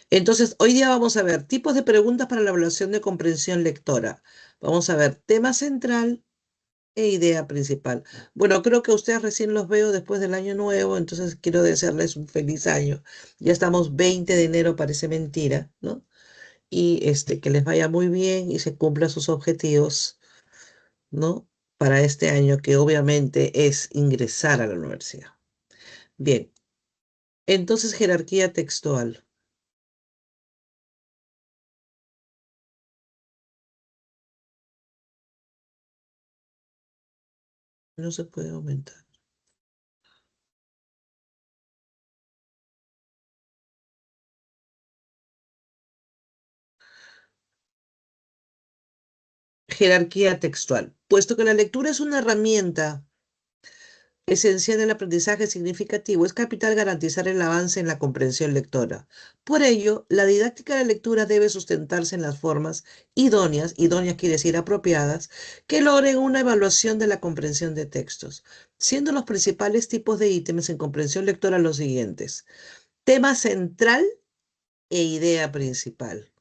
Entonces, hoy día vamos a ver tipos de preguntas para la evaluación de comprensión lectora. Vamos a ver tema central e idea principal. Bueno, creo que ustedes recién los veo después del año nuevo, entonces quiero desearles un feliz año. Ya estamos 20 de enero, parece mentira, ¿no? Y que les vaya muy bien y se cumplan sus objetivos, ¿no? Para este año, que obviamente es ingresar a la universidad. Bien, entonces jerarquía textual. No se puede aumentar. Jerarquía textual. Puesto que la lectura es una herramienta esencial del aprendizaje significativo, es capital garantizar el avance en la comprensión lectora. Por ello, la didáctica de la lectura debe sustentarse en las formas idóneas quiere decir apropiadas, que logren una evaluación de la comprensión de textos, siendo los principales tipos de ítems en comprensión lectora los siguientes: tema central e idea principal.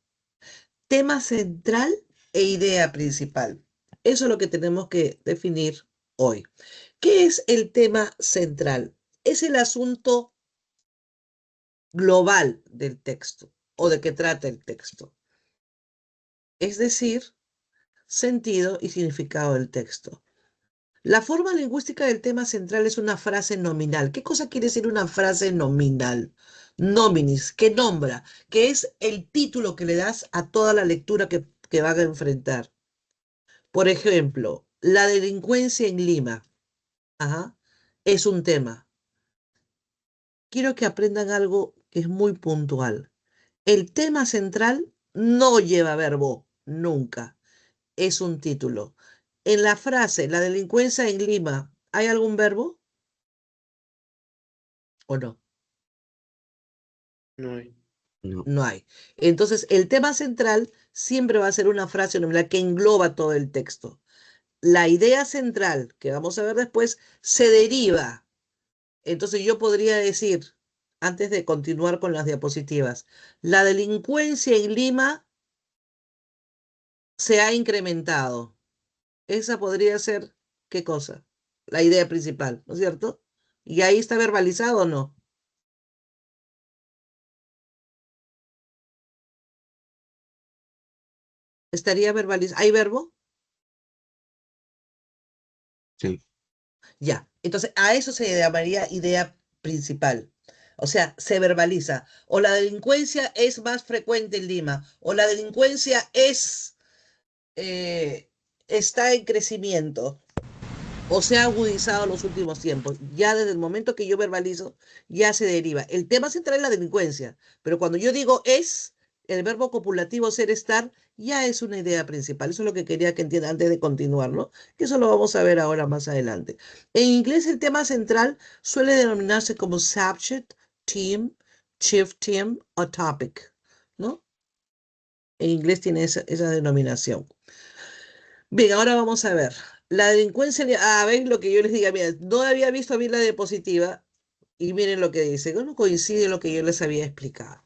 Tema central e idea principal. Eso es lo que tenemos que definir hoy. ¿Qué es el tema central? Es el asunto global del texto o de qué trata el texto. Es decir, sentido y significado del texto. La forma lingüística del tema central es una frase nominal. ¿Qué cosa quiere decir una frase nominal? Nominis, que nombra, que es el título que le das a toda la lectura que van a enfrentar. Por ejemplo, la delincuencia en Lima. Ajá, es un tema. Quiero que aprendan algo que es muy puntual. El tema central no lleva verbo, nunca. Es un título. En la frase, la delincuencia en Lima, ¿hay algún verbo o no? No hay. No. No hay. Entonces, el tema central siempre va a ser una frase nominal que engloba todo el texto. La idea central, que vamos a ver después, se deriva. Entonces yo podría decir, antes de continuar con las diapositivas, la delincuencia en Lima se ha incrementado. Esa podría ser, ¿qué cosa? La idea principal, ¿no es cierto? ¿Y ahí está verbalizado o no? ¿Estaría verbalizado? ¿Hay verbo? Sí. Ya. Entonces, a eso se llamaría idea principal. O sea, se verbaliza. O la delincuencia es más frecuente en Lima, o la delincuencia eh, está en crecimiento, o se ha agudizado en los últimos tiempos. Ya desde el momento que yo verbalizo, ya se deriva. El tema central es la delincuencia, pero cuando yo digo es, el verbo copulativo ser, estar, ya es una idea principal. Eso es lo que quería que entiendan antes de continuar, ¿no? Que eso lo vamos a ver ahora más adelante. En inglés, el tema central suele denominarse como subject, theme, chief theme o topic, ¿no? En inglés tiene esa denominación. Bien, ahora vamos a ver. La delincuencia, ven lo que yo les diga, mira, no había visto bien la diapositiva y miren lo que dice, no coincide lo que yo les había explicado.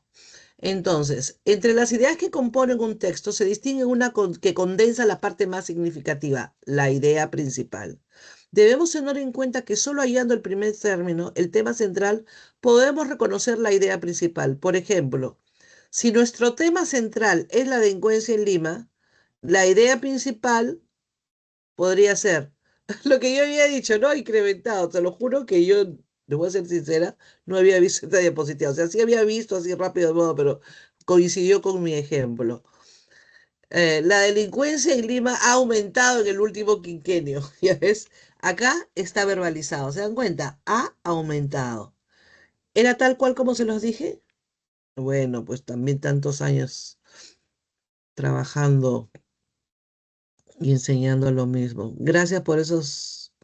Entonces, entre las ideas que componen un texto se distingue una que condensa la parte más significativa, la idea principal. Debemos tener en cuenta que solo hallando el primer término, el tema central, podemos reconocer la idea principal. Por ejemplo, si nuestro tema central es la delincuencia en Lima, la idea principal podría ser lo que yo había dicho, ¿no? Incrementado. Te lo juro que yo, les voy a ser sincera, no había visto esta diapositiva. O sea, sí había visto así rápido de modo, pero coincidió con mi ejemplo. La delincuencia en Lima ha aumentado en el último quinquenio. ¿Ya ves? Acá está verbalizado. ¿Se dan cuenta? Ha aumentado. ¿Era tal cual como se los dije? Bueno, pues también tantos años trabajando y enseñando lo mismo. Gracias por esos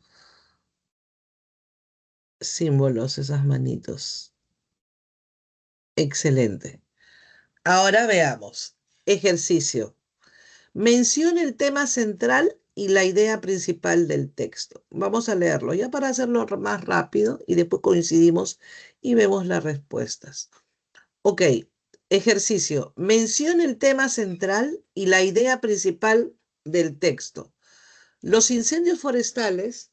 símbolos, esas manitos. Excelente. Ahora veamos. Ejercicio. Menciona el tema central y la idea principal del texto. Vamos a leerlo ya para hacerlo más rápido y después coincidimos y vemos las respuestas. Ok. Ejercicio. Menciona el tema central y la idea principal del texto. Los incendios forestales,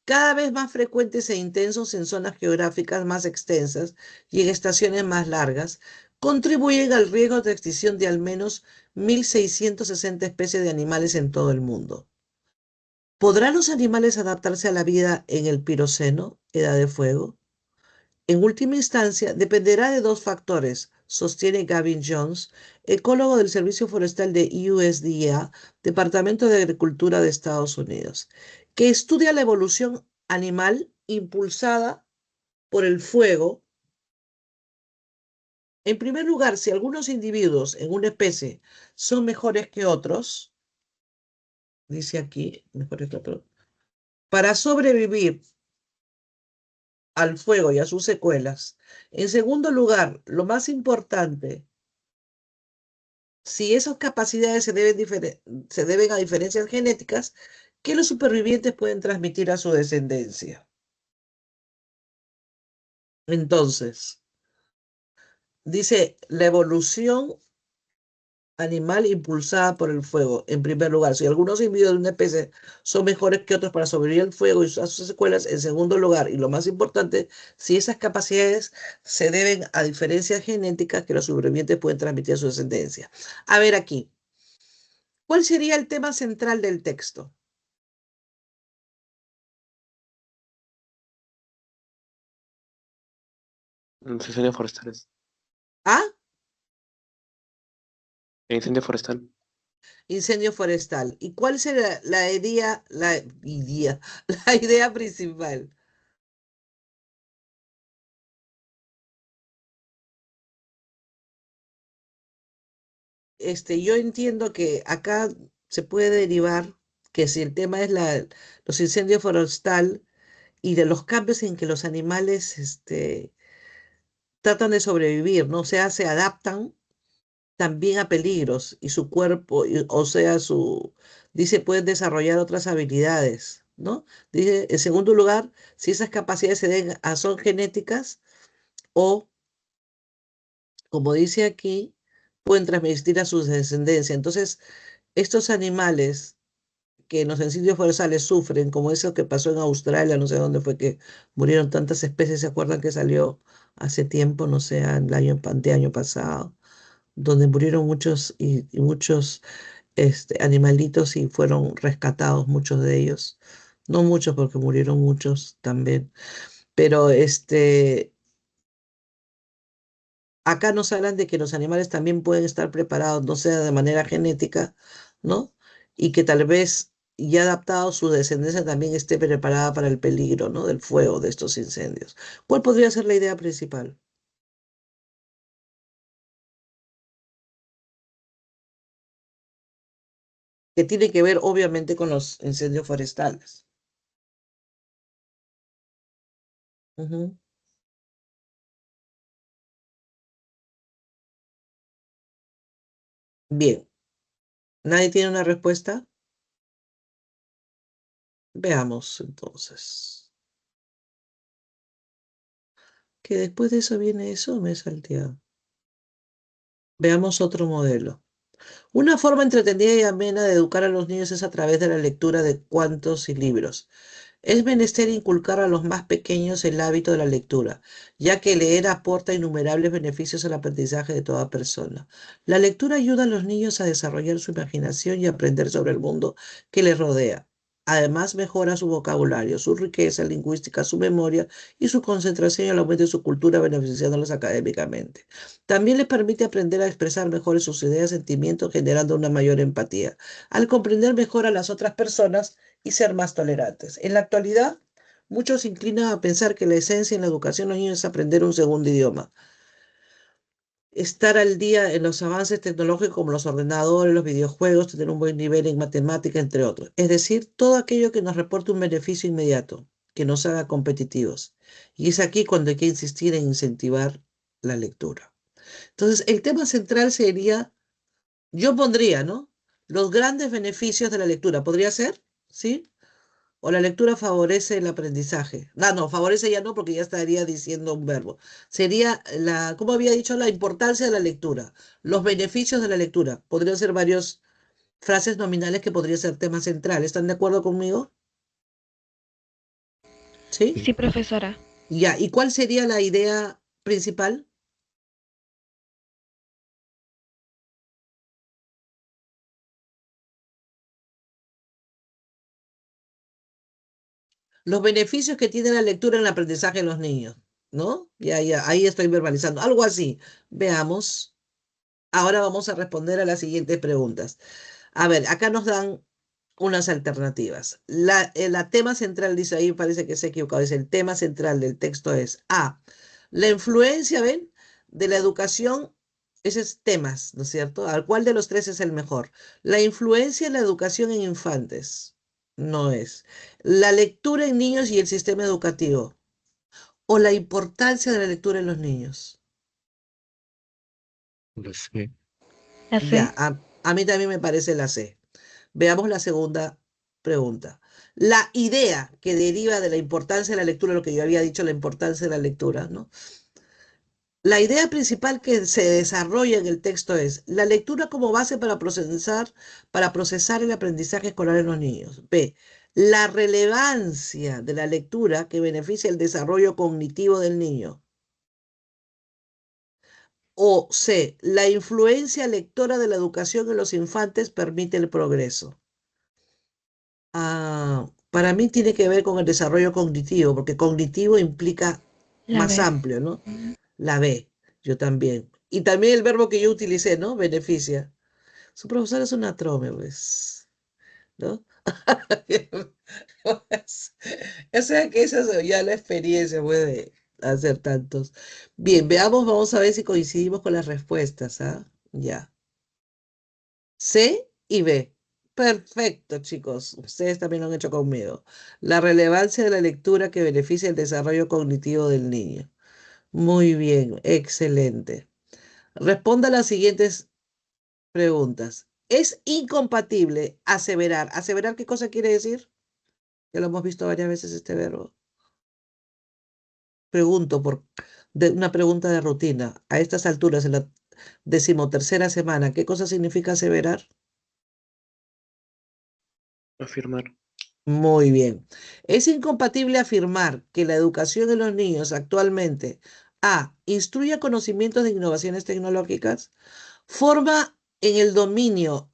cada vez más frecuentes e intensos en zonas geográficas más extensas y en estaciones más largas, contribuyen al riesgo de extinción de al menos 1.660 especies de animales en todo el mundo. ¿Podrán los animales adaptarse a la vida en el Piroceno, Edad de Fuego? En última instancia, dependerá de dos factores, sostiene Gavin Jones, ecólogo del Servicio Forestal de USDA, Departamento de Agricultura de Estados Unidos, que estudia la evolución animal impulsada por el fuego. En primer lugar, si algunos individuos en una especie son mejores que otros, dice aquí, mejores que otros, para sobrevivir al fuego y a sus secuelas. En segundo lugar, lo más importante, si esas capacidades se deben a diferencias genéticas que los supervivientes pueden transmitir a su descendencia. Entonces, dice la evolución animal impulsada por el fuego. En primer lugar, si algunos individuos de una especie son mejores que otros para sobrevivir al fuego y a sus secuelas, en segundo lugar, y lo más importante, si esas capacidades se deben a diferencias genéticas que los sobrevivientes pueden transmitir a su descendencia. A ver aquí, ¿cuál sería el tema central del texto? Incendios forestales. ¿Ah? Incendio forestal. Incendio forestal. ¿Y cuál será la idea principal? Yo entiendo que acá se puede derivar que si el tema es los incendios forestal y de los cambios en que los animales tratan de sobrevivir, ¿no? O sea, se adaptan también a peligros y su cuerpo, o sea, dice, pueden desarrollar otras habilidades, ¿no? Dice, en segundo lugar, si esas capacidades son genéticas o, como dice aquí, pueden transmitir a su descendencia. Entonces, estos animales que en los incendios forestales sufren, como eso que pasó en Australia, no sé dónde fue que murieron tantas especies, ¿se acuerdan que salió hace tiempo, no sé, año pasado, donde murieron muchos y muchos animalitos y fueron rescatados muchos de ellos? No muchos porque murieron muchos también, pero acá nos hablan de que los animales también pueden estar preparados, no sea de manera genética, ¿no? Y que tal vez ya adaptado su descendencia también esté preparada para el peligro, ¿no? Del fuego de estos incendios. ¿Cuál podría ser la idea principal? Que tiene que ver obviamente con los incendios forestales. Ujú. Bien, ¿nadie tiene una respuesta? Veamos entonces. Que después de eso viene eso, me he salteado. Veamos otro modelo. Una forma entretenida y amena de educar a los niños es a través de la lectura de cuentos y libros. Es menester inculcar a los más pequeños el hábito de la lectura, ya que leer aporta innumerables beneficios al aprendizaje de toda persona. La lectura ayuda a los niños a desarrollar su imaginación y aprender sobre el mundo que les rodea. Además, mejora su vocabulario, su riqueza lingüística, su memoria y su concentración y el aumento de su cultura, beneficiándolos académicamente. También les permite aprender a expresar mejor sus ideas y sentimientos, generando una mayor empatía. Al comprender mejor a las otras personas, y ser más tolerantes. En la actualidad, muchos se inclinan a pensar que la esencia en la educación de los niños es aprender un segundo idioma, estar al día en los avances tecnológicos como los ordenadores, los videojuegos, tener un buen nivel en matemática, entre otros. Es decir, todo aquello que nos reporte un beneficio inmediato, que nos haga competitivos. Y es aquí cuando hay que insistir en incentivar la lectura. Entonces, el tema central sería, yo pondría, ¿no? Los grandes beneficios de la lectura. ¿Podría ser? ¿Sí? ¿O la lectura favorece el aprendizaje? Ah, no, favorece ya no, porque ya estaría diciendo un verbo. Sería ¿cómo había dicho? La importancia de la lectura, los beneficios de la lectura. Podrían ser varias frases nominales que podría ser tema central. ¿Están de acuerdo conmigo? ¿Sí? Sí, profesora. Ya, ¿y cuál sería la idea principal? Los beneficios que tiene la lectura en el aprendizaje de los niños, ¿no? Ya, ya, ahí estoy verbalizando. Algo así. Veamos. Ahora vamos a responder a las siguientes preguntas. A ver, acá nos dan unas alternativas. La tema central, dice ahí, parece que se ha equivocado, dice el tema central del texto es A, la influencia, ¿ven? De la educación, ese es temas, ¿no es cierto? ¿Al cuál de los tres es el mejor? La influencia de la educación en infantes, no es. La lectura en niños y el sistema educativo, o la importancia de la lectura en los niños. Lo sé. La Ya, C. a mí también me parece la C. Veamos la segunda pregunta. La idea que deriva de la importancia de la lectura, lo que yo había dicho, la importancia de la lectura, ¿no? La idea principal que se desarrolla en el texto es la lectura como base para procesar el aprendizaje escolar en los niños. B. La relevancia de la lectura que beneficia el desarrollo cognitivo del niño. O C. La influencia lectora de la educación en los infantes permite el progreso. Para mí tiene que ver con el desarrollo cognitivo, porque cognitivo implica La más B. amplio, ¿no? La B, yo también. Y también el verbo que yo utilicé, ¿no? Beneficia. Su profesor es una trome, pues, ¿no? O sea que esa es ya la experiencia, puede hacer tantos. Bien, veamos, vamos a ver si coincidimos con las respuestas, ¿ah? Ya. C y B. Perfecto, chicos. Ustedes también lo han hecho conmigo. La relevancia de la lectura que beneficia el desarrollo cognitivo del niño. Muy bien, excelente. Responda a las siguientes preguntas. ¿Es incompatible aseverar? ¿Aseverar qué cosa quiere decir? Ya lo hemos visto varias veces este verbo. Pregunto una pregunta de rutina. A estas alturas, en la 13ª semana, ¿qué cosa significa aseverar? Afirmar. Muy bien. Es incompatible afirmar que la educación de los niños actualmente A. Instruye conocimientos de innovaciones tecnológicas, forma en el dominio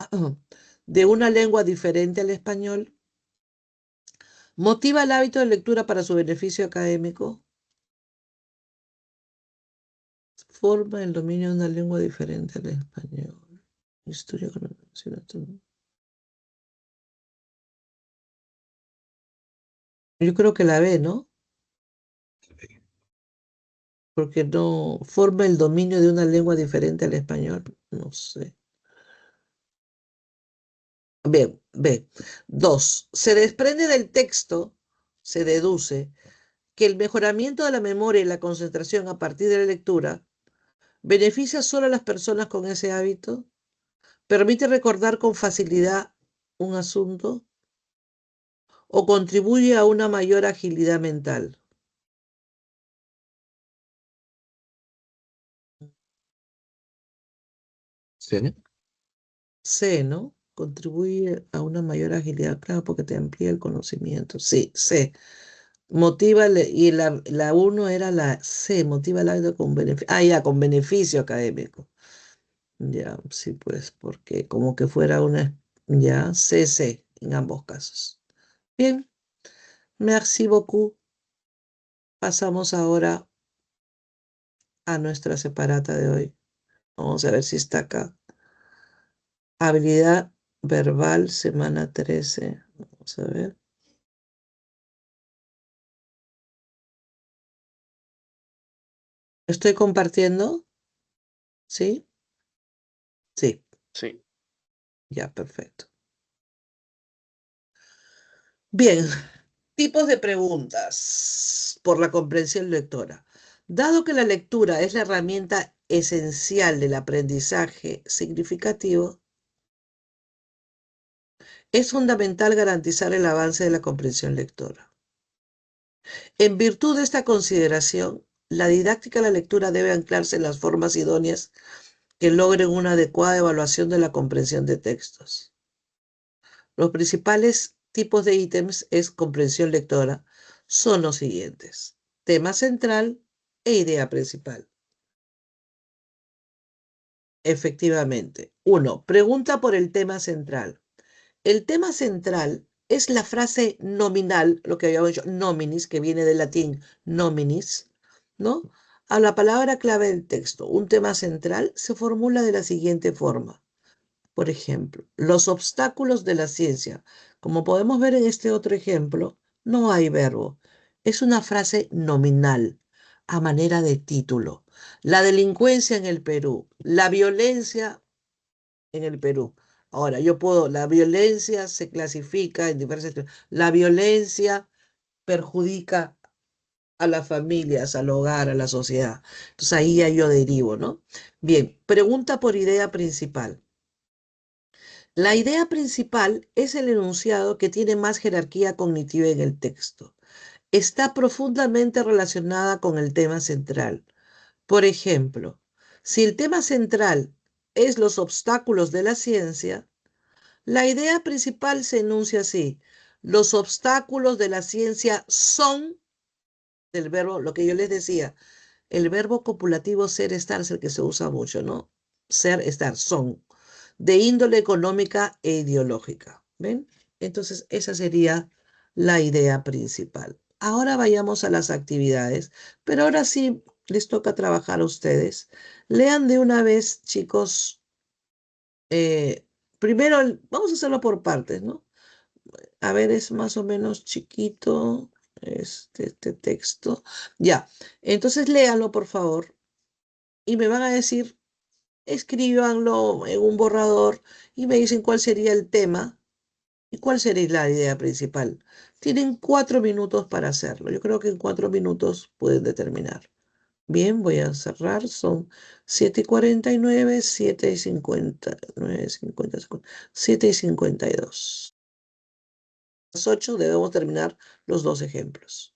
de una lengua diferente al español, motiva el hábito de lectura para su beneficio académico, forma el dominio de una lengua diferente al español. Instruye conocimientos tecnológicas. Yo creo que la B, ¿no? Porque no forma el dominio de una lengua diferente al español. No sé. Bien, B. 2. Se desprende del texto, se deduce, que el mejoramiento de la memoria y la concentración a partir de la lectura beneficia solo a las personas con ese hábito, permite recordar con facilidad un asunto o contribuye a una mayor agilidad mental. ¿Sí? C, ¿no? Contribuye a una mayor agilidad, claro, porque te amplía el conocimiento. Sí, C. Motiva, y la 1 era la C, motiva el hábito con beneficio. Ah, ya, con beneficio académico. Ya, sí, pues, porque como que fuera una, ya, CC en ambos casos. Bien, merci beaucoup. Pasamos ahora a nuestra separata de hoy. Vamos a ver si está acá. Habilidad verbal, semana 13. Vamos a ver. ¿Estoy compartiendo? ¿Sí? Sí, Sí. ya, perfecto. Bien, tipos de preguntas por la comprensión lectora. Dado que la lectura es la herramienta esencial del aprendizaje significativo, Es fundamental garantizar el avance de la comprensión lectora. En virtud de esta consideración, la didáctica de la lectura debe anclarse en las formas idóneas que logren una adecuada evaluación de la comprensión de textos. Los principales tipos de ítems es comprensión lectora son los siguientes: tema central e idea principal. Efectivamente. 1. Pregunta por el tema central. El tema central es la frase nominal, lo que habíamos dicho, nominis, que viene del latín nominis, ¿no? A la palabra clave del texto. Un tema central se formula de la siguiente forma. Por ejemplo, los obstáculos de la ciencia. Como podemos ver en este otro ejemplo, no hay verbo. Es una frase nominal, a manera de título. La delincuencia en el Perú, la violencia en el Perú. Ahora, la violencia se clasifica en diversas. La violencia perjudica a las familias, al hogar, a la sociedad. Entonces ahí ya yo derivo, ¿no? Bien, pregunta por idea principal. La idea principal es el enunciado que tiene más jerarquía cognitiva en el texto. Está profundamente relacionada con el tema central. Por ejemplo, si el tema central es los obstáculos de la ciencia, la idea principal se enuncia así: los obstáculos de la ciencia son, del verbo, lo que yo les decía, el verbo copulativo ser, estar es el que se usa mucho, ¿no? Ser, estar, son, de índole económica e ideológica. ¿Ven? Entonces, esa sería la idea principal. Ahora vayamos a las actividades, pero ahora sí les toca trabajar a ustedes. Lean de una vez, chicos. Primero, vamos a hacerlo por partes, ¿no? A ver, es más o menos chiquito este texto. Ya, entonces léanlo, por favor, y me van a decir, escríbanlo en un borrador y me dicen cuál sería el tema y cuál sería la idea principal. Tienen 4 minutos para hacerlo. Yo creo que en 4 minutos pueden determinar. Bien, voy a cerrar. Son 7:49, 7:50, 9:50, 7:52. A las 8 debemos terminar los dos ejemplos.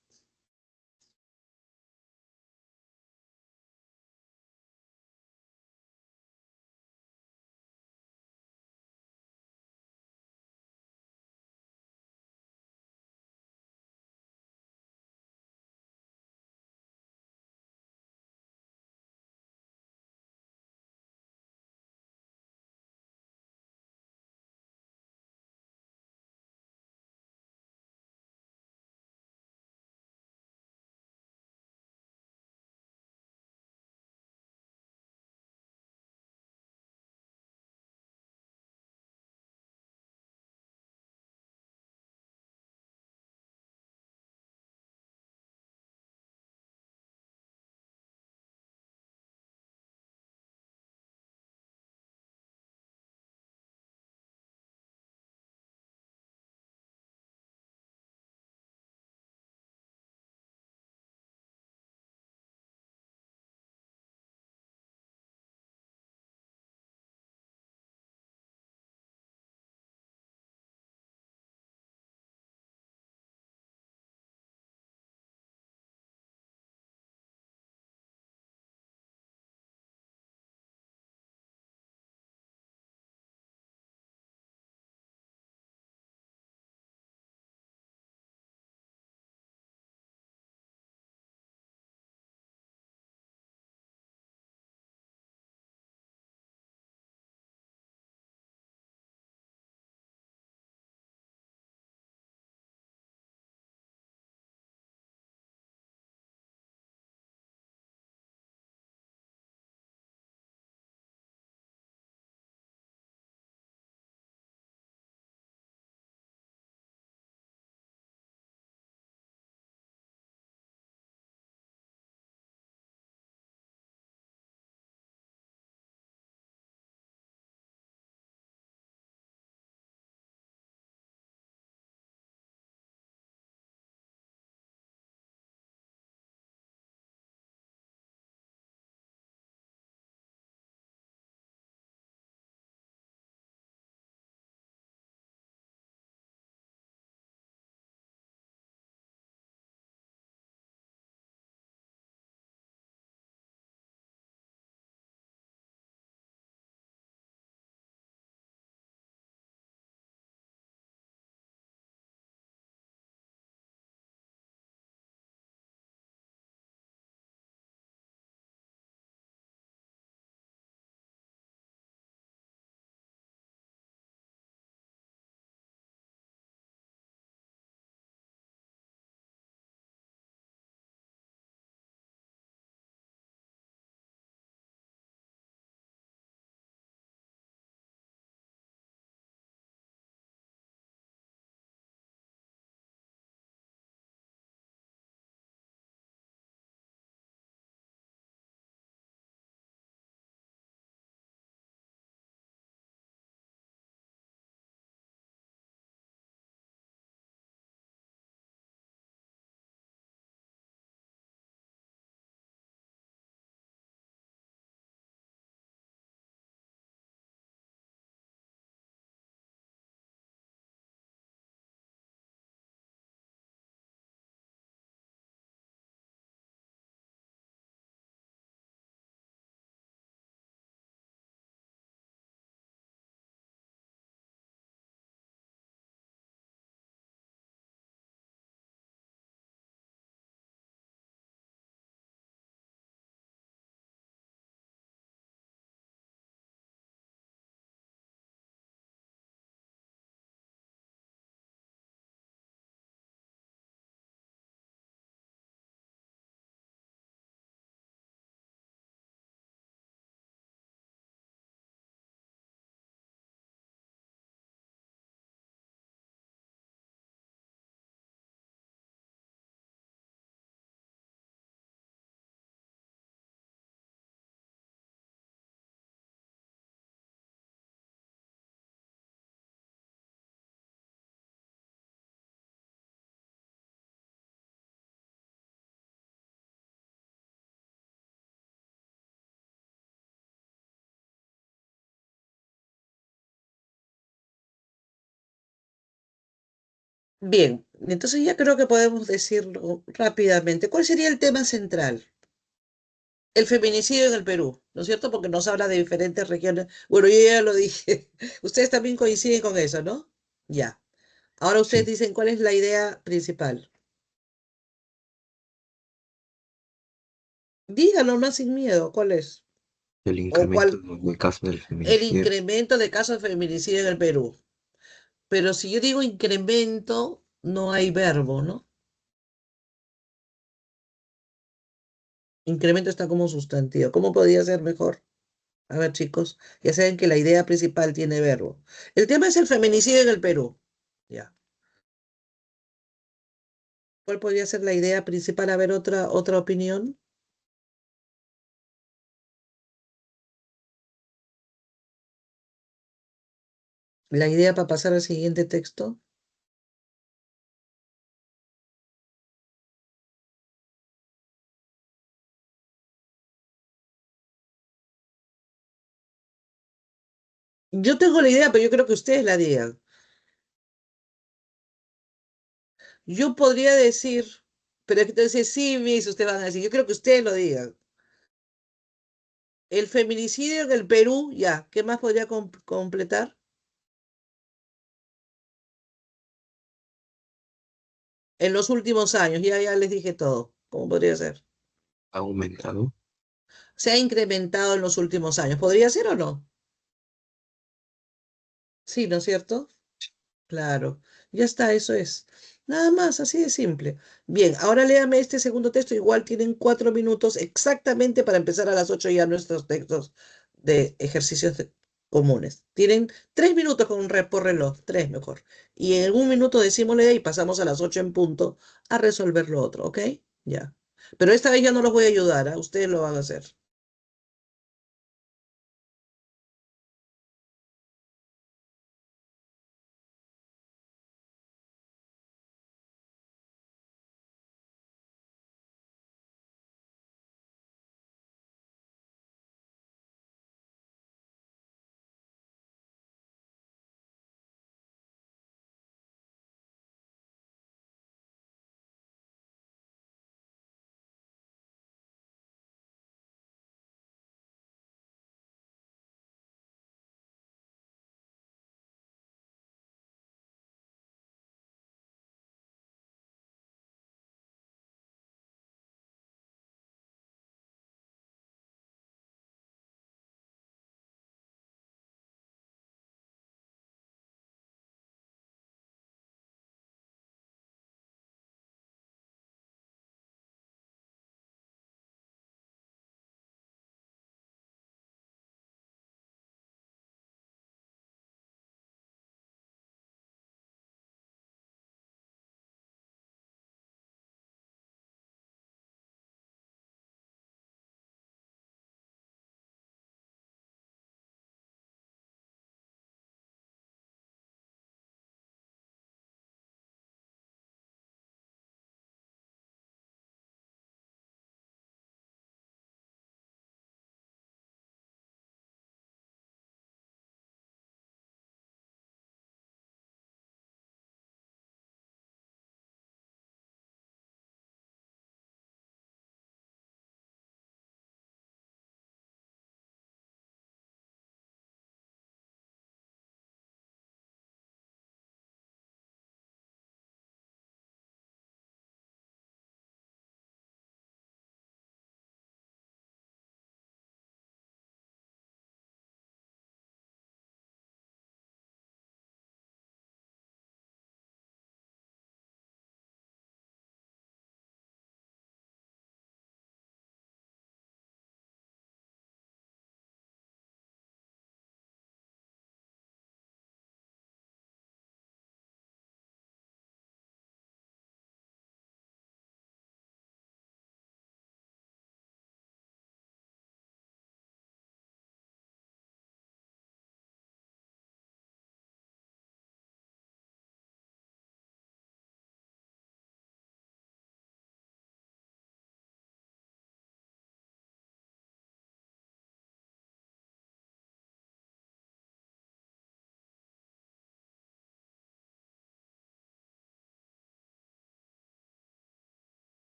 Bien, entonces ya creo que podemos decirlo rápidamente. ¿Cuál sería el tema central? El feminicidio en el Perú, ¿no es cierto? Porque nos habla de diferentes regiones. Bueno, yo ya lo dije. Ustedes también coinciden con eso, ¿no? Ya. Ahora ustedes Sí, dicen cuál es la idea principal. Díganlo más sin miedo, ¿cuál es? el ¿O incremento cuál? del caso del El feminicidio. incremento de casos de feminicidio en el Perú. Pero si yo digo incremento, no hay verbo, ¿no? Incremento está como sustantivo. ¿Cómo podría ser mejor? A ver, chicos, ya saben que la idea principal tiene verbo. El tema es el feminicidio en el Perú. Ya. ¿Cuál podría ser la idea principal? A ver, otra opinión. La idea para pasar al siguiente texto. Yo tengo la idea, pero yo creo que ustedes la digan. Yo podría decir, pero entonces sí, mis, ustedes van a decir, yo creo que ustedes lo digan. El feminicidio en el Perú, ya, ¿qué más podría completar? En los últimos años, ya les dije todo. ¿Cómo podría ser? Ha aumentado. Se ha incrementado en los últimos años. ¿Podría ser o no? Sí, ¿no es cierto? Claro, ya está, eso es. Nada más, así de simple. Bien, ahora léame este segundo texto. Igual tienen 4 minutos exactamente para empezar a las 8 ya nuestros textos de ejercicios comunes. Tienen 3 minutos con un por reloj, tres mejor. Y en algún minuto decimos la idea y pasamos a las 8 en punto a resolver lo otro, ¿ok? Ya. Pero esta vez ya no los voy a ayudar, ¿ah? Ustedes lo van a hacer.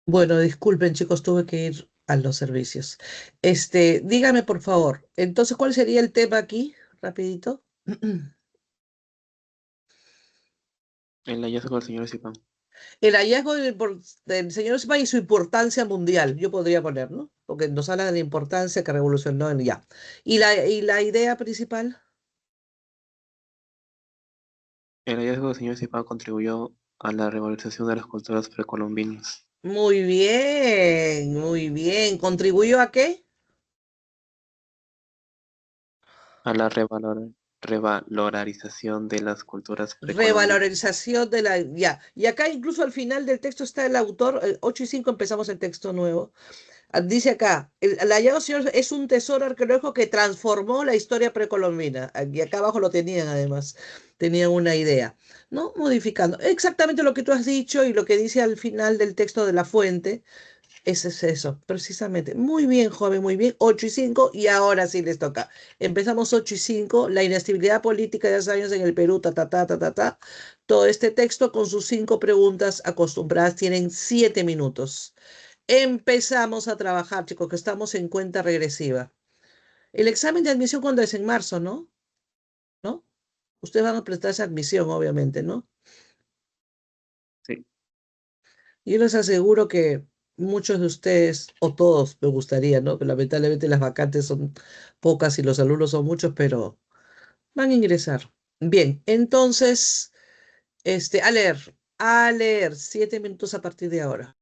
Bueno, disculpen, chicos, tuve que ir a los servicios. Dígame, por favor, entonces, ¿cuál sería el tema aquí? Rapidito. El hallazgo del señor Zipán. El hallazgo del señor Spa y su importancia mundial, yo podría poner, ¿no? Porque nos habla de la importancia que revolucionó en ya. ¿Y la idea principal? El hallazgo del señor Zipán contribuyó a la revalorización de las culturas precolombinas, Muy bien, muy bien. ¿Contribuyó a qué? a la revalorización de las culturas precolombinas. Revalorización de la... Ya. Y acá incluso al final del texto está el autor, 8:05 empezamos el texto nuevo. Dice acá, el hallazgo señor es un tesoro arqueológico que transformó la historia precolombina. Y acá abajo lo tenían además, tenían una idea, ¿no? Modificando. Exactamente lo que tú has dicho y lo que dice al final del texto de la fuente, ese es eso, precisamente. Muy bien, joven, muy bien. 8:05 y ahora sí les toca. Empezamos 8:05, la inestabilidad política de hace años en el Perú, ta, ta, ta, ta, ta, ta. Todo este texto con sus 5 preguntas acostumbradas tienen 7 minutos. Empezamos a trabajar, chicos, que estamos en cuenta regresiva. El examen de admisión cuando es en marzo, ¿no? ¿No? Ustedes van a prestar esa admisión, obviamente, ¿no? Sí, Yo les aseguro que muchos de ustedes, o todos, me gustaría, ¿no? Pero lamentablemente las vacantes son pocas y los alumnos son muchos, pero van a ingresar. Bien, entonces, a leer, 7 minutos a partir de ahora.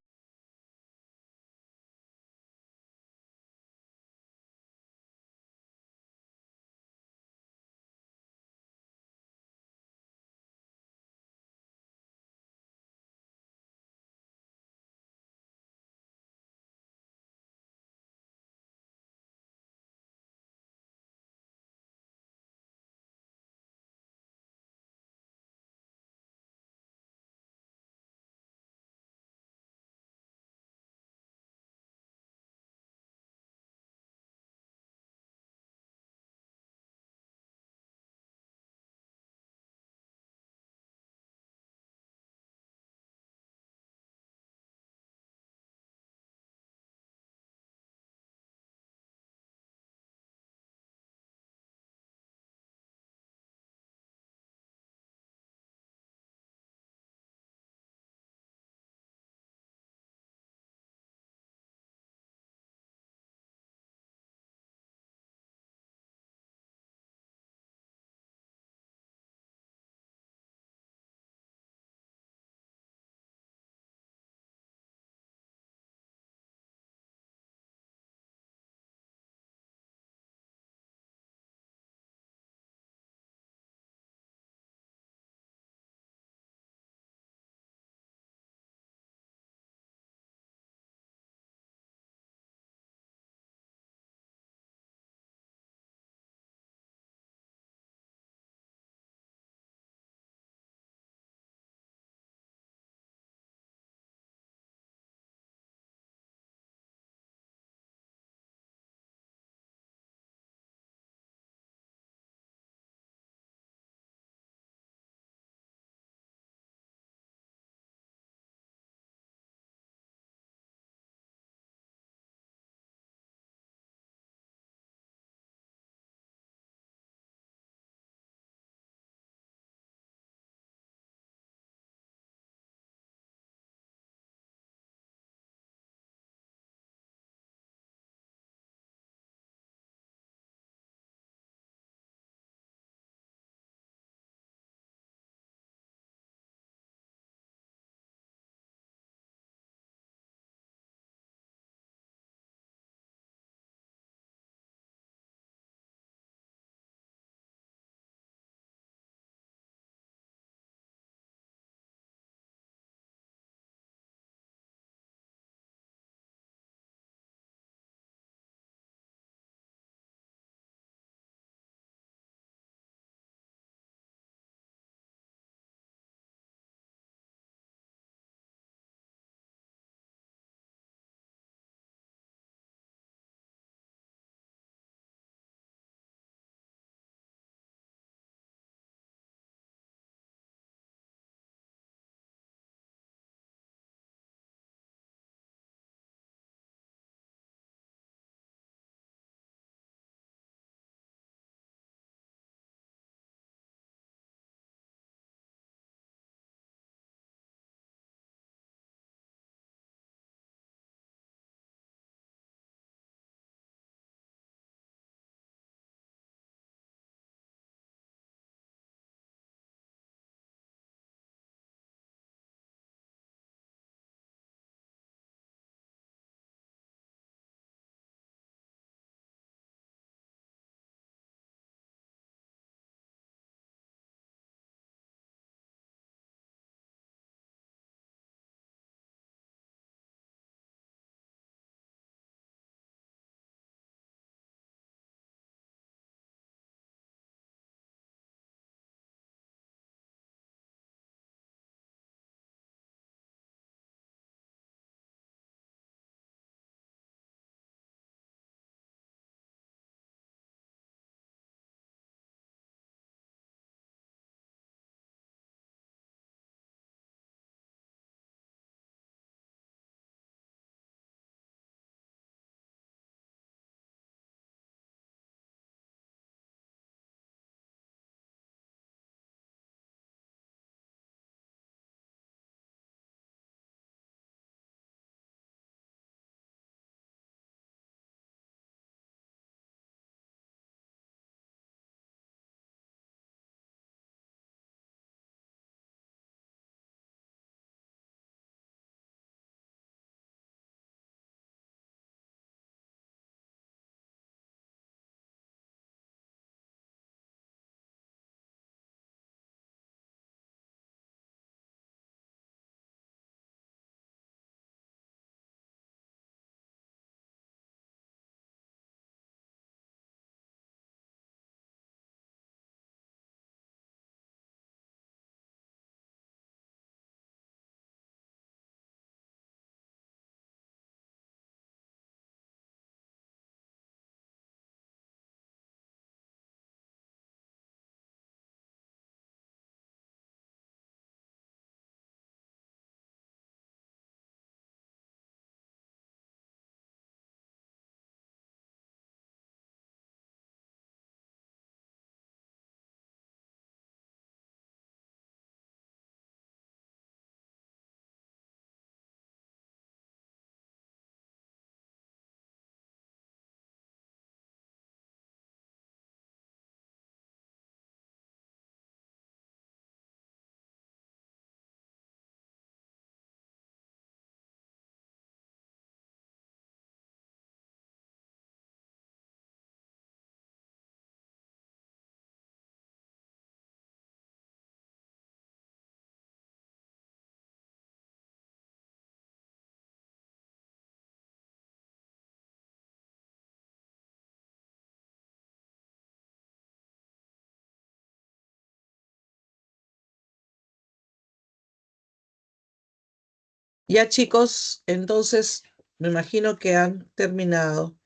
Ya chicos, entonces me imagino que han terminado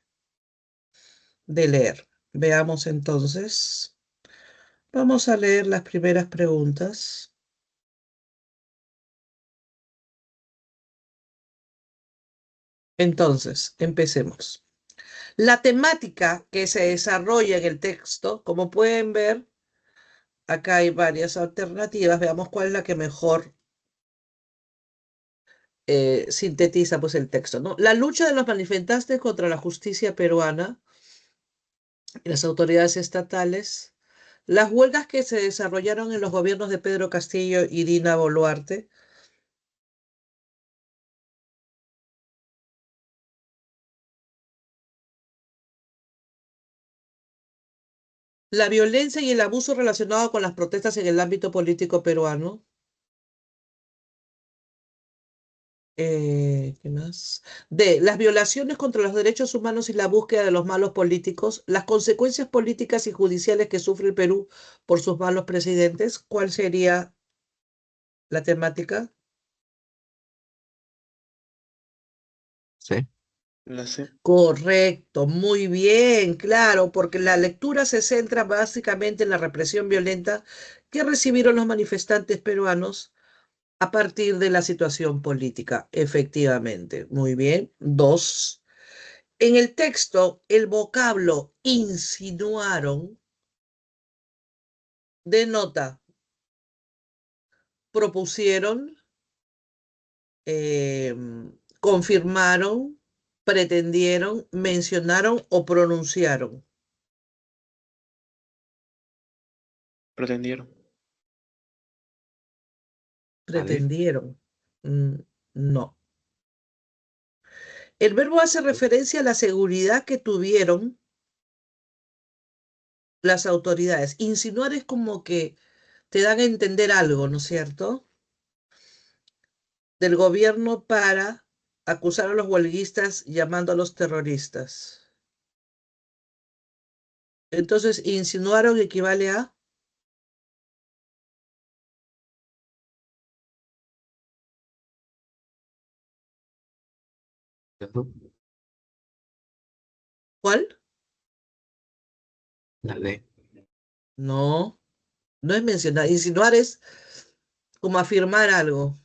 de leer. Veamos entonces. Vamos a leer las primeras preguntas. Entonces, empecemos. La temática que se desarrolla en el texto, como pueden ver, acá hay varias alternativas. Veamos cuál es la que mejor sintetiza pues, el texto, ¿no? La lucha de los manifestantes contra la justicia peruana y las autoridades estatales, las huelgas que se desarrollaron en los gobiernos de Pedro Castillo y Dina Boluarte, la violencia y el abuso relacionado con las protestas en el ámbito político peruano. ¿Qué más? D. Las violaciones contra los derechos humanos y la búsqueda de los malos políticos, las consecuencias políticas y judiciales que sufre el Perú por sus malos presidentes. ¿Cuál sería la temática? Sí. La C. Correcto, muy bien, claro, porque la lectura se centra básicamente en la represión violenta que recibieron los manifestantes peruanos a partir de la situación política. Efectivamente, muy bien. Dos. En el texto, el vocablo insinuaron denota propusieron, confirmaron, pretendieron, mencionaron o pronunciaron. Pretendieron. La D. Pretendieron. No. El verbo hace referencia a la seguridad que tuvieron las autoridades. Insinuar es como que te dan a entender algo, ¿no es cierto? Del gobierno para acusar a los huelguistas llamando a los terroristas. Entonces, insinuaron equivale a ¿cuál? La D. No, no es mencionar. Insinuar es como afirmar algo.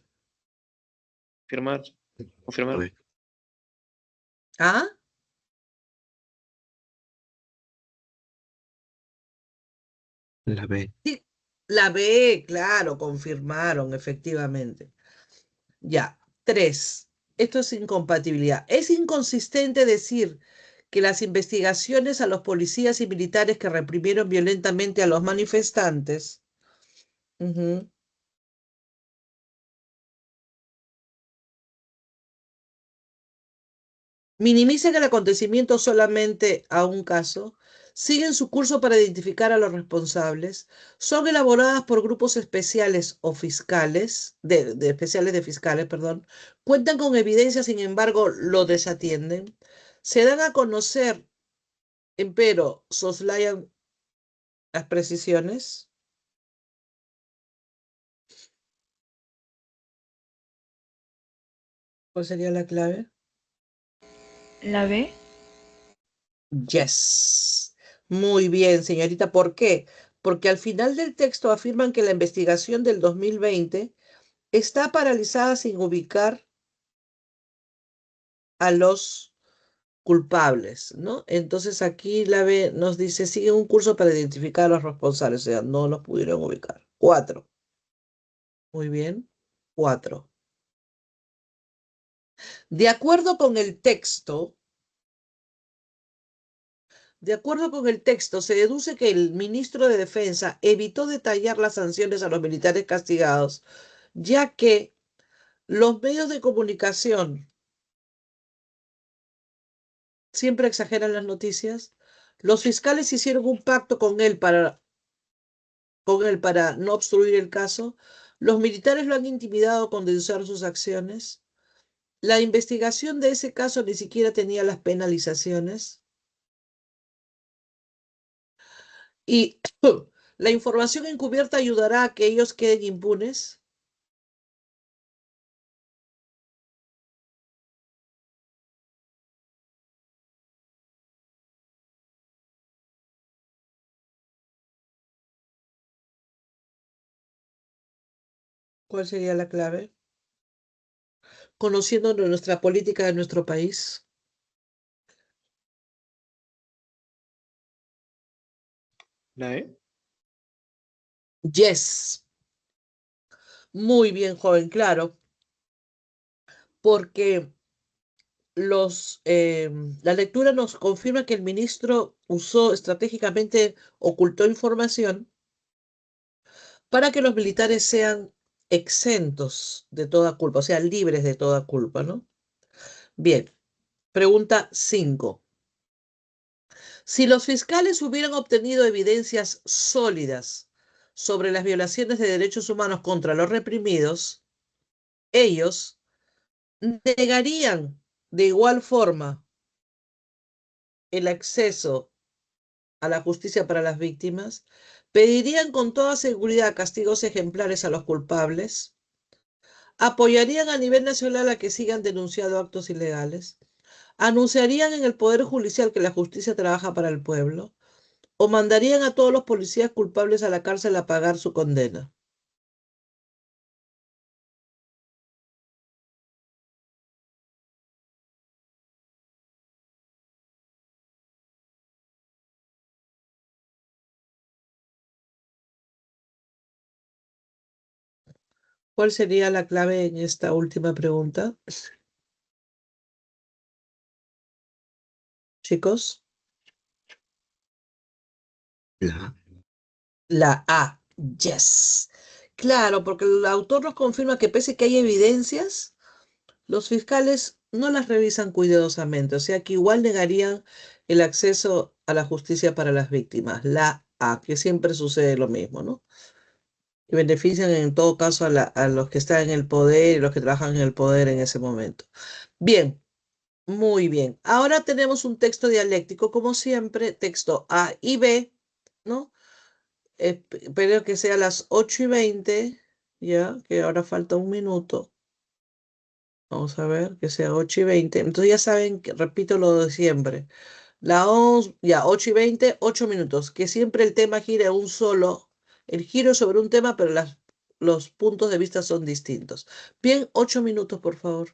Firmar. La Confirmar. B. ¿Ah? La B. Sí, la B, claro, confirmaron, efectivamente. Ya. Tres. Esto es incompatibilidad. Es inconsistente decir que las investigaciones a los policías y militares que reprimieron violentamente a los manifestantes. Ujú. Minimizan el acontecimiento solamente a un caso, siguen su curso para identificar a los responsables, son elaboradas por grupos especiales o fiscales, especiales de fiscales, perdón, cuentan con evidencia, sin embargo, lo desatienden, se dan a conocer, empero soslayan las precisiones. ¿Cuál sería la clave? La B. Yes. Muy bien, señorita. ¿Por qué? Porque al final del texto afirman que la investigación del 2020 está paralizada sin ubicar a los culpables, ¿no? Entonces aquí la B nos dice, sigue un curso para identificar a los responsables, o sea, no los pudieron ubicar. Cuatro. Muy bien. Cuatro. De acuerdo con el texto, de acuerdo con el texto, se deduce que el ministro de Defensa evitó detallar las sanciones a los militares castigados, ya que los medios de comunicación siempre exageran las noticias. Los fiscales hicieron un pacto con él para no obstruir el caso. Los militares lo han intimidado con denunciar sus acciones. La investigación de ese caso ni siquiera tenía las penalizaciones. Y la información encubierta ayudará a que ellos queden impunes. ¿Cuál sería la clave? Conociendo nuestra política de nuestro país. ¿La E? Yes. Muy bien, joven, claro. Porque la lectura nos confirma que el ministro usó estratégicamente, ocultó información para que los militares sean exentos de toda culpa, o sea, libres de toda culpa, ¿no? Bien, pregunta 5. Si los fiscales hubieran obtenido evidencias sólidas sobre las violaciones de derechos humanos contra los reprimidos, ellos negarían de igual forma el acceso a la justicia para las víctimas, pedirían con toda seguridad castigos ejemplares a los culpables, apoyarían a nivel nacional a que sigan denunciando actos ilegales, anunciarían en el Poder Judicial que la justicia trabaja para el pueblo, o mandarían a todos los policías culpables a la cárcel a pagar su condena. ¿Cuál sería la clave en esta última pregunta, chicos? La La A. Yes. Claro, porque el autor nos confirma que pese que hay evidencias, los fiscales no las revisan cuidadosamente, o sea que igual negarían el acceso a la justicia para las víctimas, la A, que siempre sucede lo mismo, ¿no? Y benefician en todo caso a los que están en el poder y los que trabajan en el poder en ese momento. Bien, muy bien. Ahora tenemos un texto dialéctico, como siempre, texto A y B, ¿no? Espero que sea a las 8:20, ya, que ahora falta un minuto. Vamos a ver, que sea 8:20. Entonces ya saben que repito lo de siempre. Ya 8:20, 8 minutos. Que siempre el tema gira un solo, el giro sobre un tema, pero los puntos de vista son distintos. Bien, 8 minutos, por favor.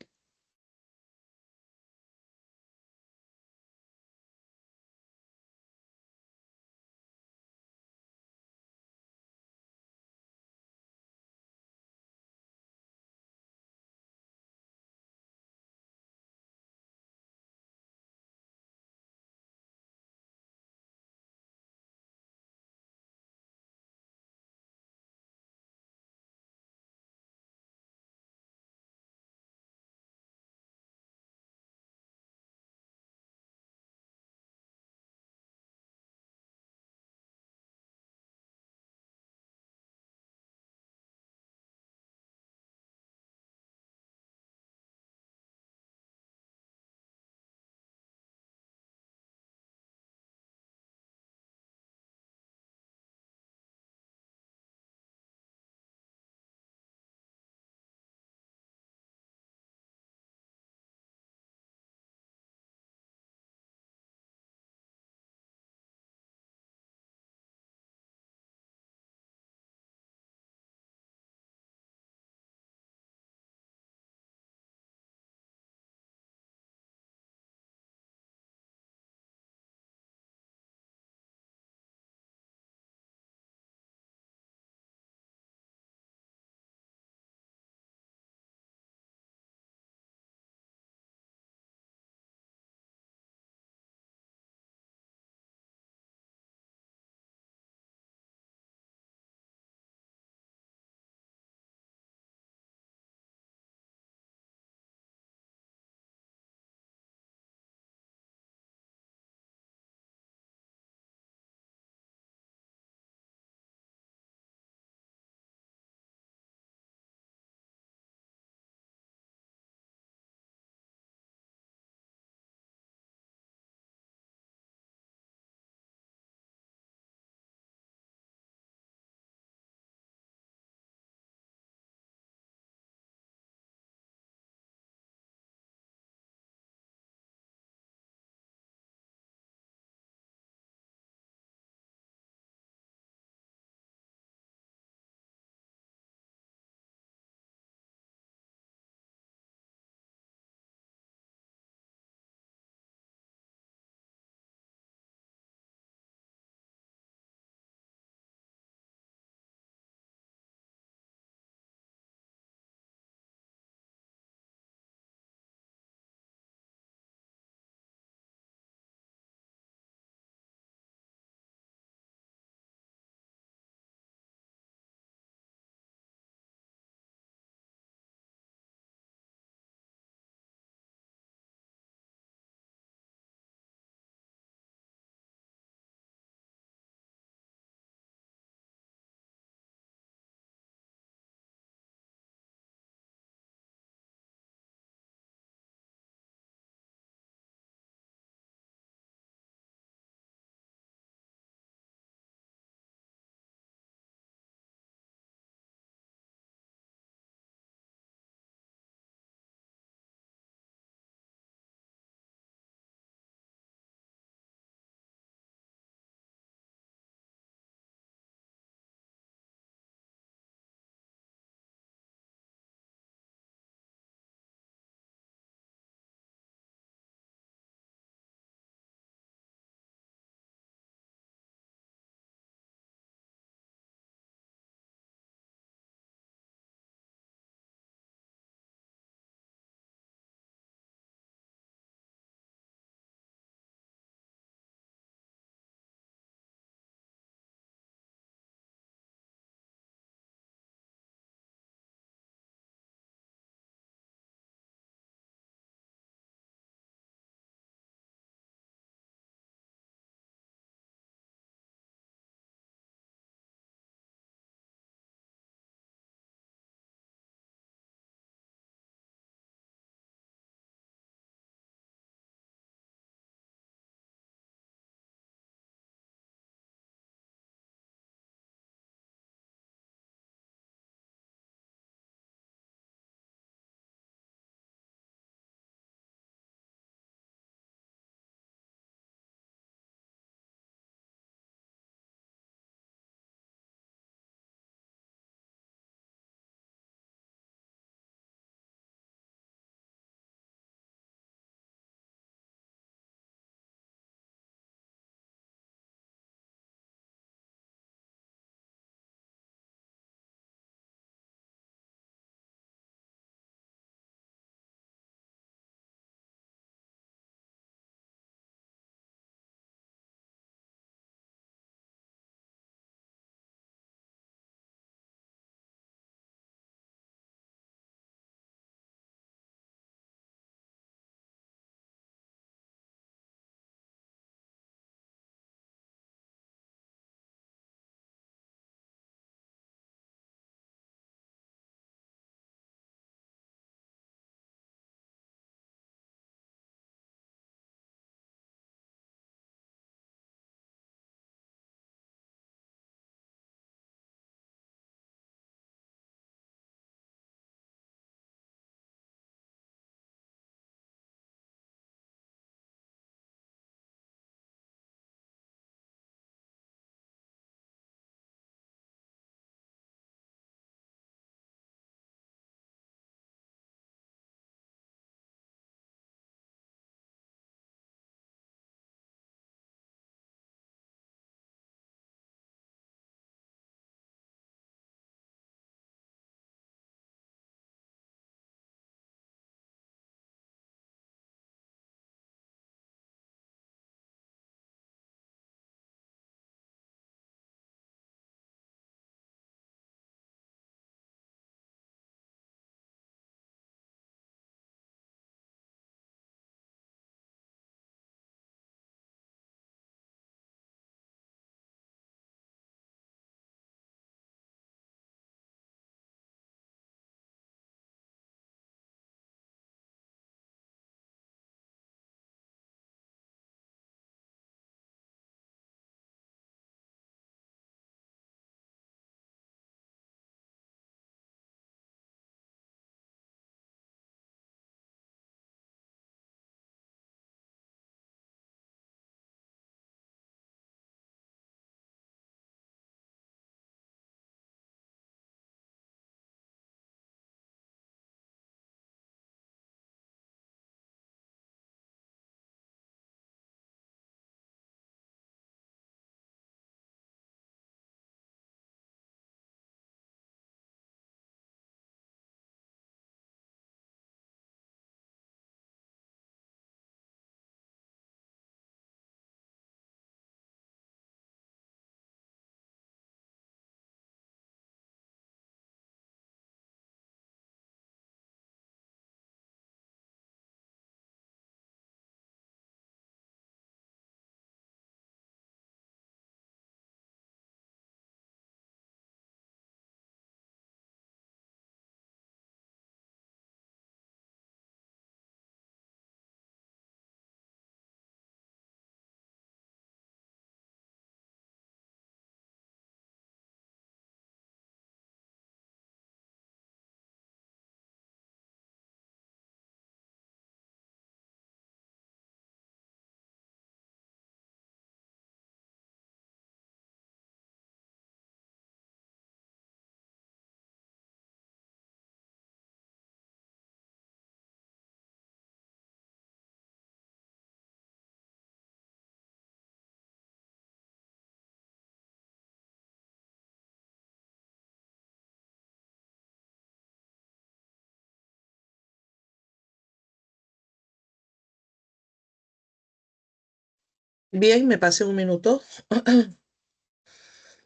Bien, me pasé un minuto.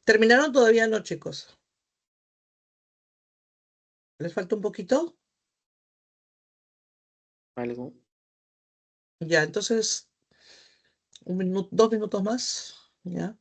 ¿Terminaron todavía no, chicos? ¿Les falta un poquito? Algo. Ya, entonces, 2 minutos más. Ya.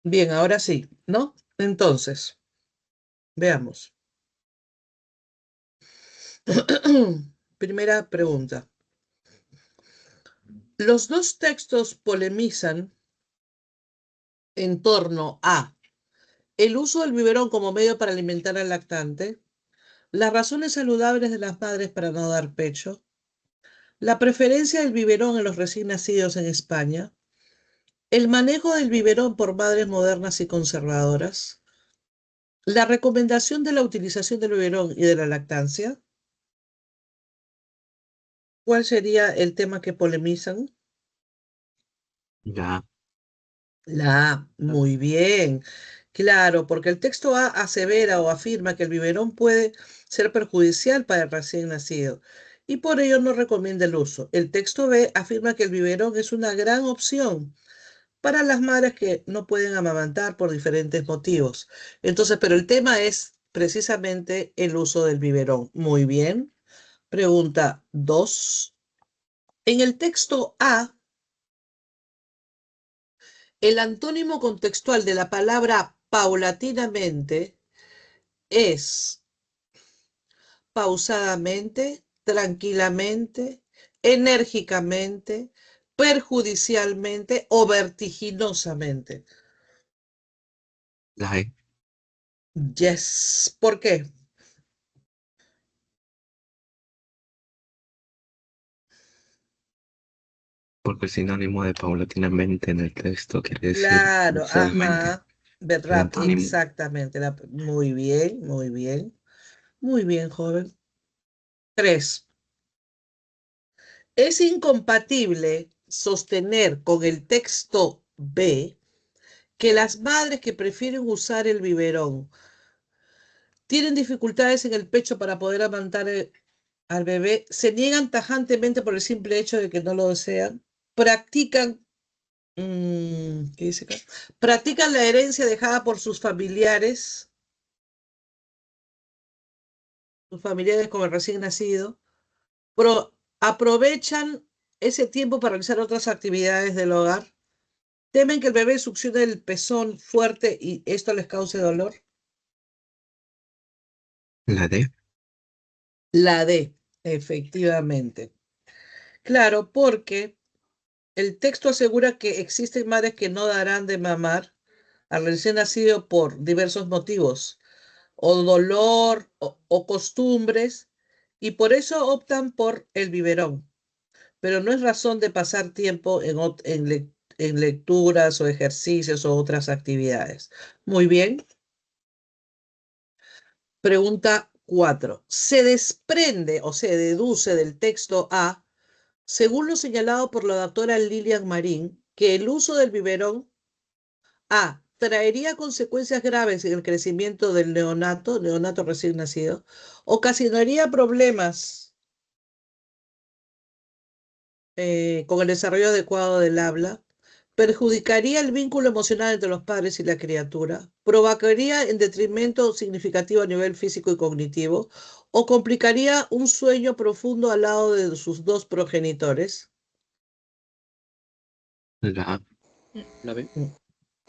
Bien, ahora sí, ¿no? Entonces, veamos. Primera pregunta. Los dos textos polemizan en torno a el uso del biberón como medio para alimentar al lactante, las razones saludables de las madres para no dar pecho, la preferencia del biberón en los recién nacidos en España, el manejo del biberón por madres modernas y conservadoras, la recomendación de la utilización del biberón y de la lactancia. ¿Cuál sería el tema que polemizan? Ya. La A, muy bien. Claro, porque el texto A asevera o afirma que el biberón puede ser perjudicial para el recién nacido y por ello no recomienda el uso. El texto B afirma que el biberón es una gran opción para las madres que no pueden amamantar por diferentes motivos. Entonces, pero el tema es precisamente el uso del biberón. Muy bien. Pregunta 2. En el texto A, el antónimo contextual de la palabra paulatinamente es pausadamente, tranquilamente, enérgicamente, perjudicialmente o vertiginosamente. La E. Yes. ¿Por qué? Porque el sinónimo de paulatinamente en el texto quiere decir Claro, inicialmente. ajá. El ¿Verdad? antónimo. Exactamente. Muy bien, muy bien. Muy bien, joven. 3. Es incompatible sostener con el texto B que las madres que prefieren usar el biberón tienen dificultades en el pecho para poder amamantar al bebé, se niegan tajantemente por el simple hecho de que no lo desean, practican, ¿qué dice acá? Practican la herencia dejada por sus familiares con el recién nacido, aprovechan ese tiempo para realizar otras actividades del hogar, temen que el bebé succione el pezón fuerte y esto les cause dolor. La D. La D, efectivamente. Claro, porque el texto asegura que existen madres que no darán de mamar al recién nacido por diversos motivos, o dolor o costumbres, y por eso optan por el biberón. Pero no es razón de pasar tiempo en lecturas o ejercicios o otras actividades. Muy bien. Pregunta 4. Se desprende o se deduce del texto A, según lo señalado por la doctora Lilian Marín, que el uso del biberón A traería consecuencias graves en el crecimiento del neonato recién nacido, ocasionaría problemas con el desarrollo adecuado del habla, perjudicaría el vínculo emocional entre los padres y la criatura, provocaría en detrimento significativo a nivel físico y cognitivo, o complicaría un sueño profundo al lado de sus dos progenitores. La A. La B.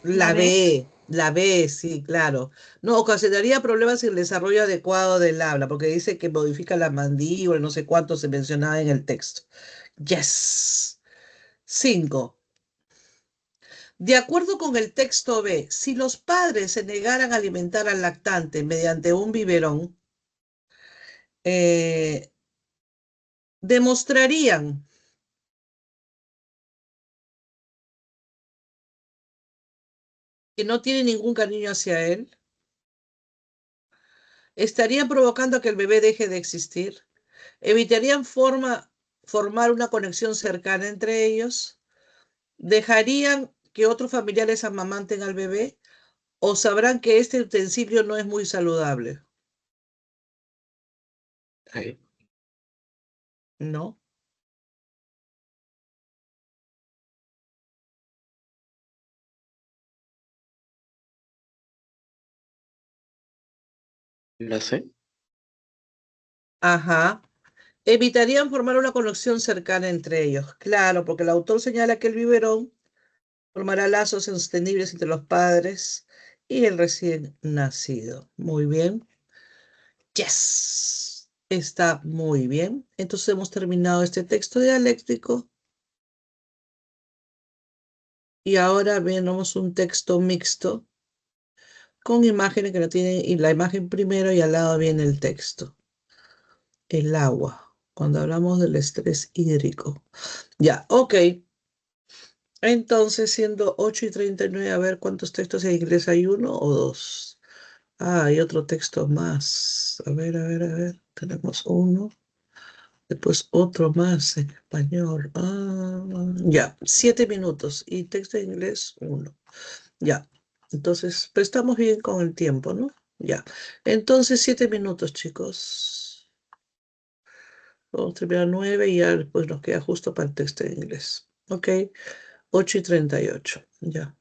La B. La B, sí, claro. No, ocasionaría problemas en el desarrollo adecuado del habla, porque dice que modifica la mandíbula, no sé cuánto se mencionaba en el texto. Yes. 5. De acuerdo con el texto B, si los padres se negaran a alimentar al lactante mediante un biberón, eh, demostrarían que no tienen ningún cariño hacia él, estarían provocando que el bebé deje de existir, evitarían formar una conexión cercana entre ellos, dejarían que otros familiares amamanten al bebé o sabrán que este utensilio no es muy saludable. La E. ¿No? La C. Ajá. Evitarían formar una conexión cercana entre ellos. Claro, porque el autor señala que el biberón formará lazos sostenibles entre los padres y el recién nacido. Muy bien. Yes. Está muy bien. Entonces hemos terminado este texto dialéctico y ahora vemos un texto mixto con imágenes que no tienen, y la imagen primero y al lado viene el texto. El agua, cuando hablamos del estrés hídrico. Ya, ok. Entonces, siendo 8:39, a ver cuántos textos en inglés hay, uno o dos. Ah, hay otro texto más. A ver. Tenemos uno. Después otro más en español. Ah, ya, 7 minutos. Y texto en inglés, uno. Ya. Entonces, pero estamos bien con el tiempo, ¿no? Ya. Entonces, 7 minutos, chicos. Vamos a terminar 9 y ya después nos queda justo para el texto en inglés. Ok. 8:38. Ya.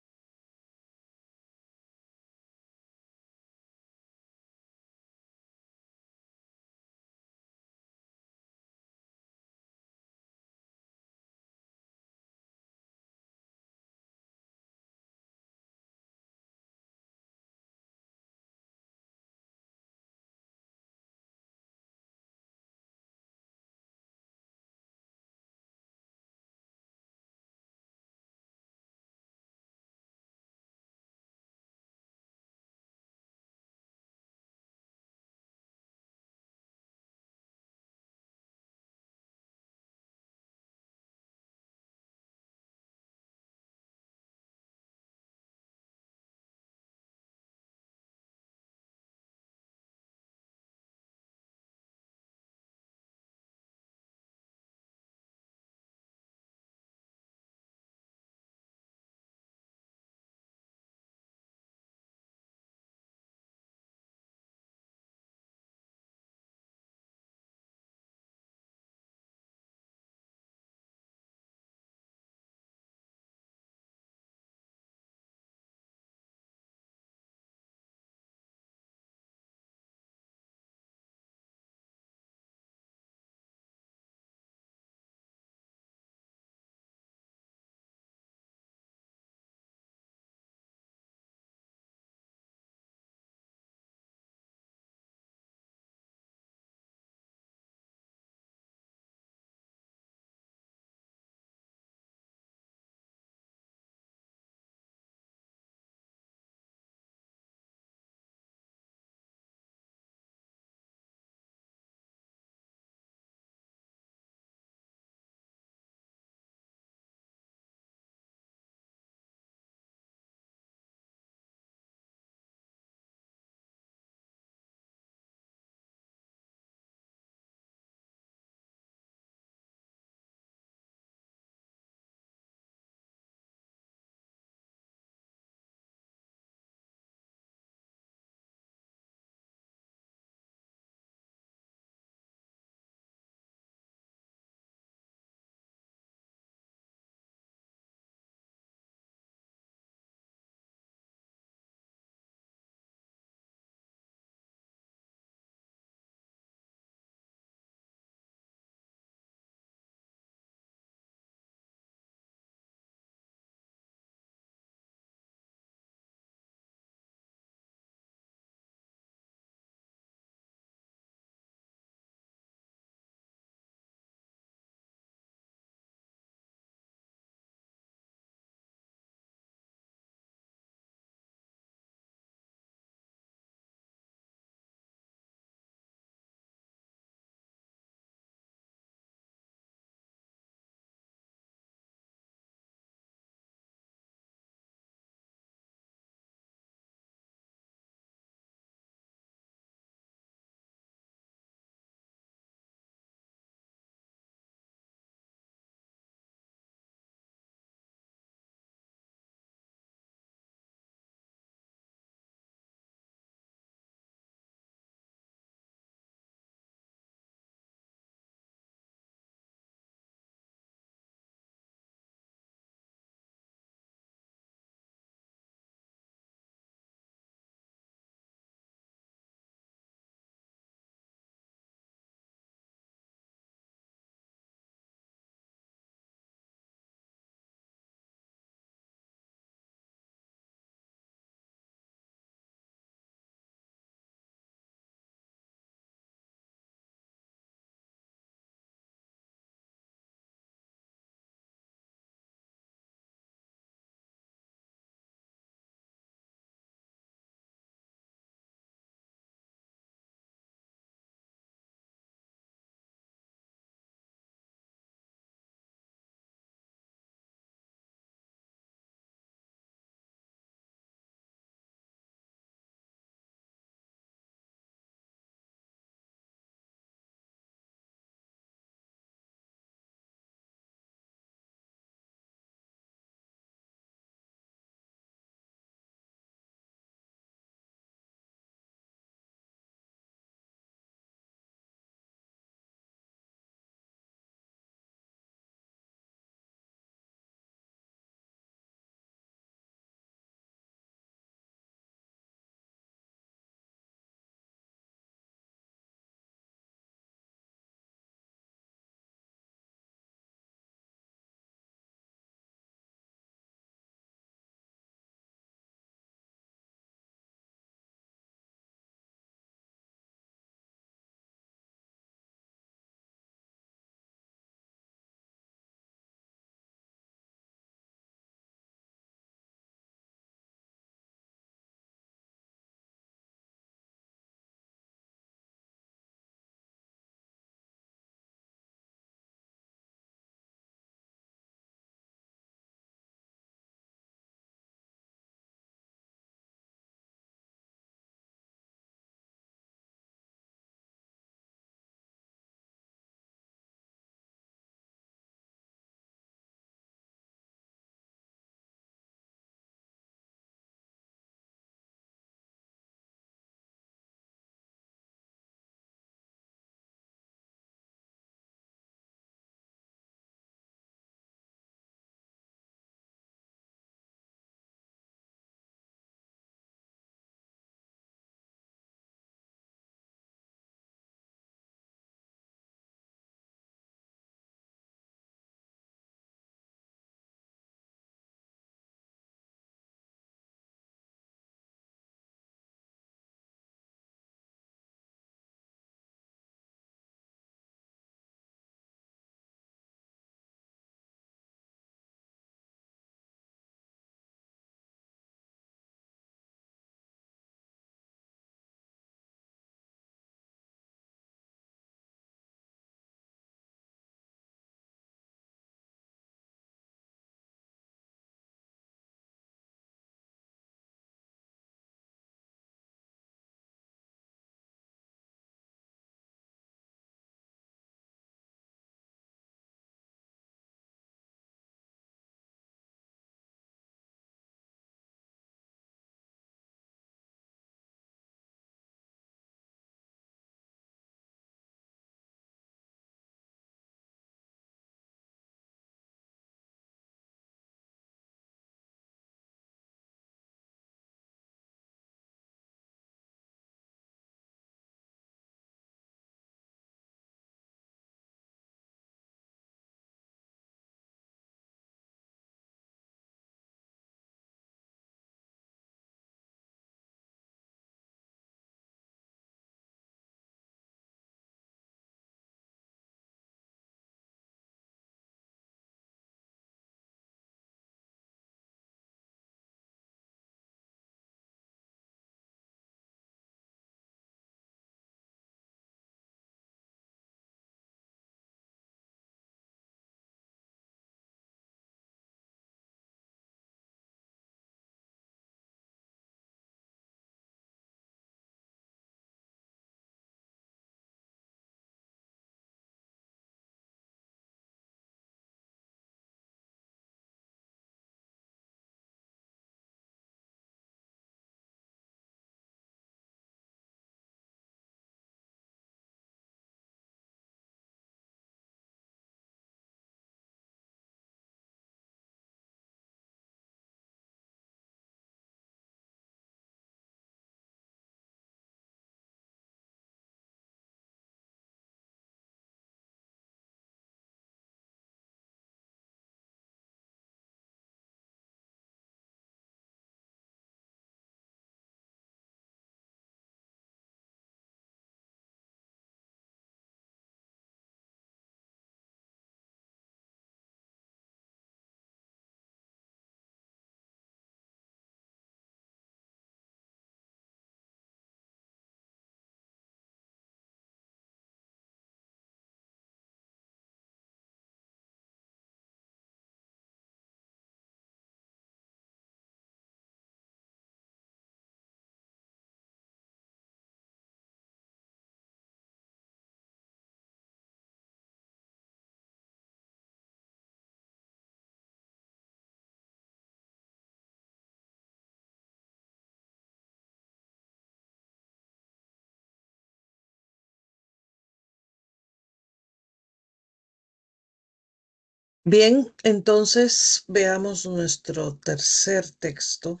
Bien, entonces veamos nuestro tercer texto.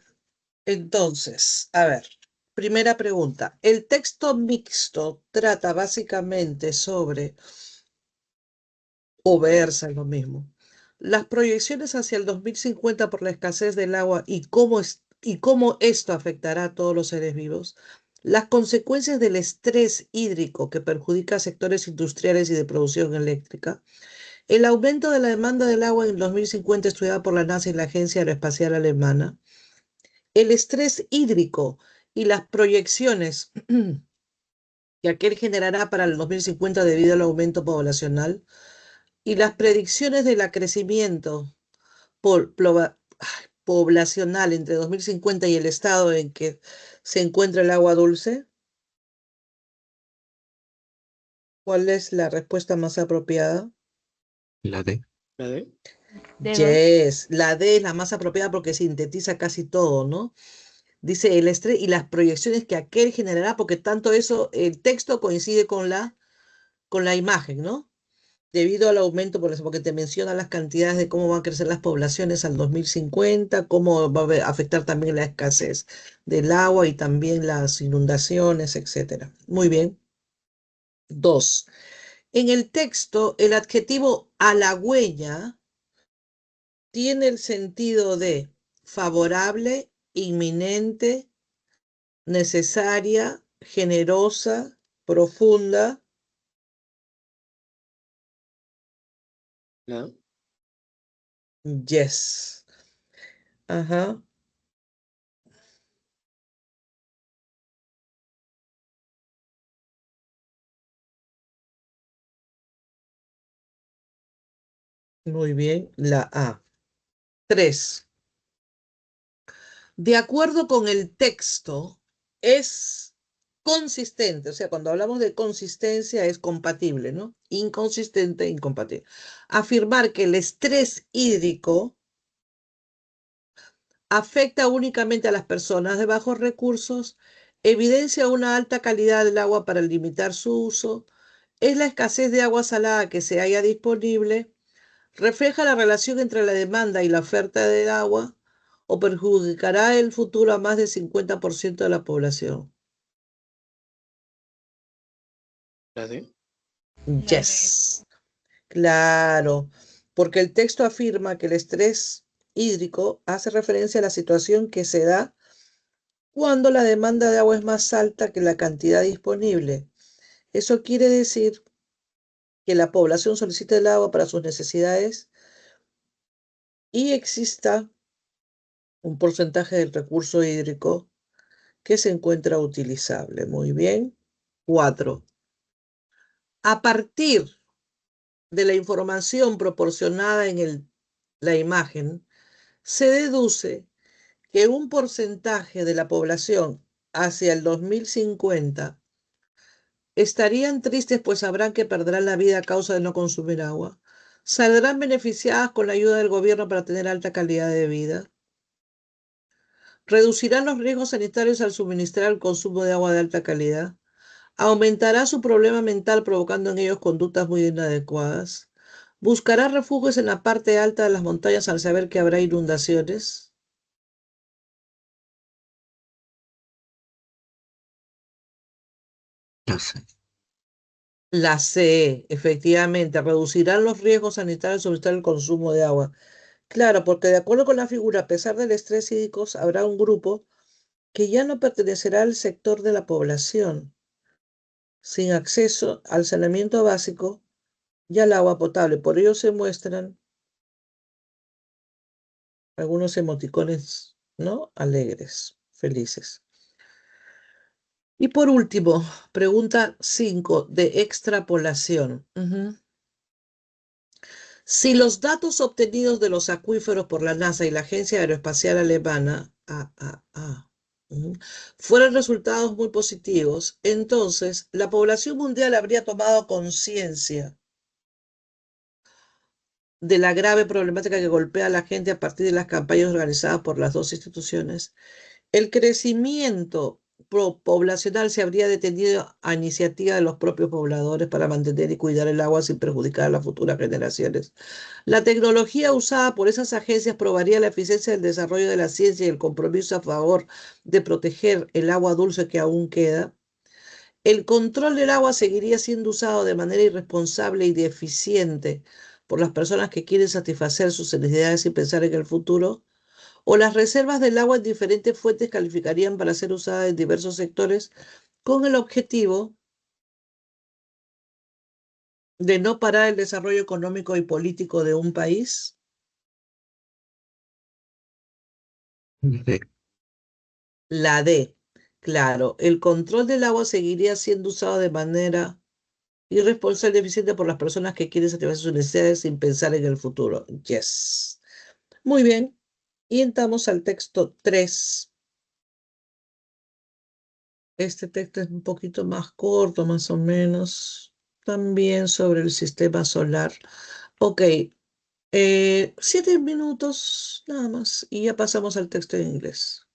Entonces, a ver, primera pregunta. El texto mixto trata básicamente sobre, o versa en lo mismo, las proyecciones hacia el 2050 por la escasez del agua y cómo esto afectará a todos los seres vivos, las consecuencias del estrés hídrico que perjudica a sectores industriales y de producción eléctrica, el aumento de la demanda del agua en el 2050 estudiada por la NASA y la Agencia Aeroespacial Alemana, el estrés hídrico y las proyecciones que aquel generará para el 2050 debido al aumento poblacional y las predicciones del crecimiento poblacional entre 2050 y el estado en que se encuentra el agua dulce. ¿Cuál es la respuesta más apropiada? La D. ¿La D? D2. Yes, la D es la más apropiada porque sintetiza casi todo, ¿no? Dice el estrés y las proyecciones que aquel generará, porque tanto eso, el texto coincide con la imagen, ¿no? Debido al aumento, por eso, porque te menciona las cantidades de cómo van a crecer las poblaciones al 2050, cómo va a afectar también la escasez del agua y también las inundaciones, etcétera. Muy bien. Dos. En el texto, el adjetivo halagüeña tiene el sentido de favorable, inminente, necesaria, generosa, profunda. ¿La A? Yes. Ajá. Muy bien. La A. 3. De acuerdo con el texto, es consistente. O sea, cuando hablamos de consistencia es compatible, ¿no? Inconsistente, incompatible. Afirmar que el estrés hídrico afecta únicamente a las personas de bajos recursos, evidencia una alta calidad del agua para limitar su uso, es la escasez de agua salada que se haya disponible, refleja la relación entre la demanda y la oferta del agua o perjudicará el futuro a más del 50% de la población. ¿La D? La D. Yes, claro, porque el texto afirma que el estrés hídrico hace referencia a la situación que se da cuando la demanda de agua es más alta que la cantidad disponible. Eso quiere decir que la población solicita el agua para sus necesidades y exista un porcentaje del recurso hídrico que se encuentra utilizable. Muy bien. 4. A partir de la información proporcionada en la imagen, se deduce que un porcentaje de la población hacia el 2050 estarían tristes pues sabrán que perderán la vida a causa de no consumir agua. Saldrán beneficiadas con la ayuda del gobierno para tener alta calidad de vida. Reducirán los riesgos sanitarios al suministrar el consumo de agua de alta calidad. Aumentará su problema mental provocando en ellos conductas muy inadecuadas. Buscará refugios en la parte alta de las montañas al saber que habrá inundaciones. La C. La C, efectivamente, reducirán los riesgos sanitarios al suministrar el consumo de agua. Claro, porque de acuerdo con la figura, a pesar del estrés hídrico, habrá un grupo que ya no pertenecerá al sector de la población, sin acceso al saneamiento básico y al agua potable. Por ello se muestran algunos emoticones, ¿no? Alegres, felices. Y por último, pregunta 5 de extrapolación. Si los datos obtenidos de los acuíferos por la NASA y la Agencia Aeroespacial Alemana, fueran resultados muy positivos, entonces la población mundial habría tomado conciencia de la grave problemática que golpea a la gente a partir de las campañas organizadas por las dos instituciones. El crecimiento poblacional se habría detenido a iniciativa de los propios pobladores para mantener y cuidar el agua sin perjudicar a las futuras generaciones. La tecnología usada por esas agencias probaría la eficiencia del desarrollo de la ciencia y el compromiso a favor de proteger el agua dulce que aún queda. El control del agua seguiría siendo usado de manera irresponsable y deficiente por las personas que quieren satisfacer sus necesidades sin pensar en el futuro. O las reservas del agua en diferentes fuentes calificarían para ser usadas en diversos sectores con el objetivo de no parar el desarrollo económico y político de un país. D. La D. Claro, el control del agua seguiría siendo usado de manera irresponsable y eficiente por las personas que quieren satisfacer sus necesidades sin pensar en el futuro. Yes. Muy bien. Y entramos al texto 3. Este texto es un poquito más corto, más o menos. También sobre el sistema solar. Ok, 7 minutos nada más y ya pasamos al texto en inglés.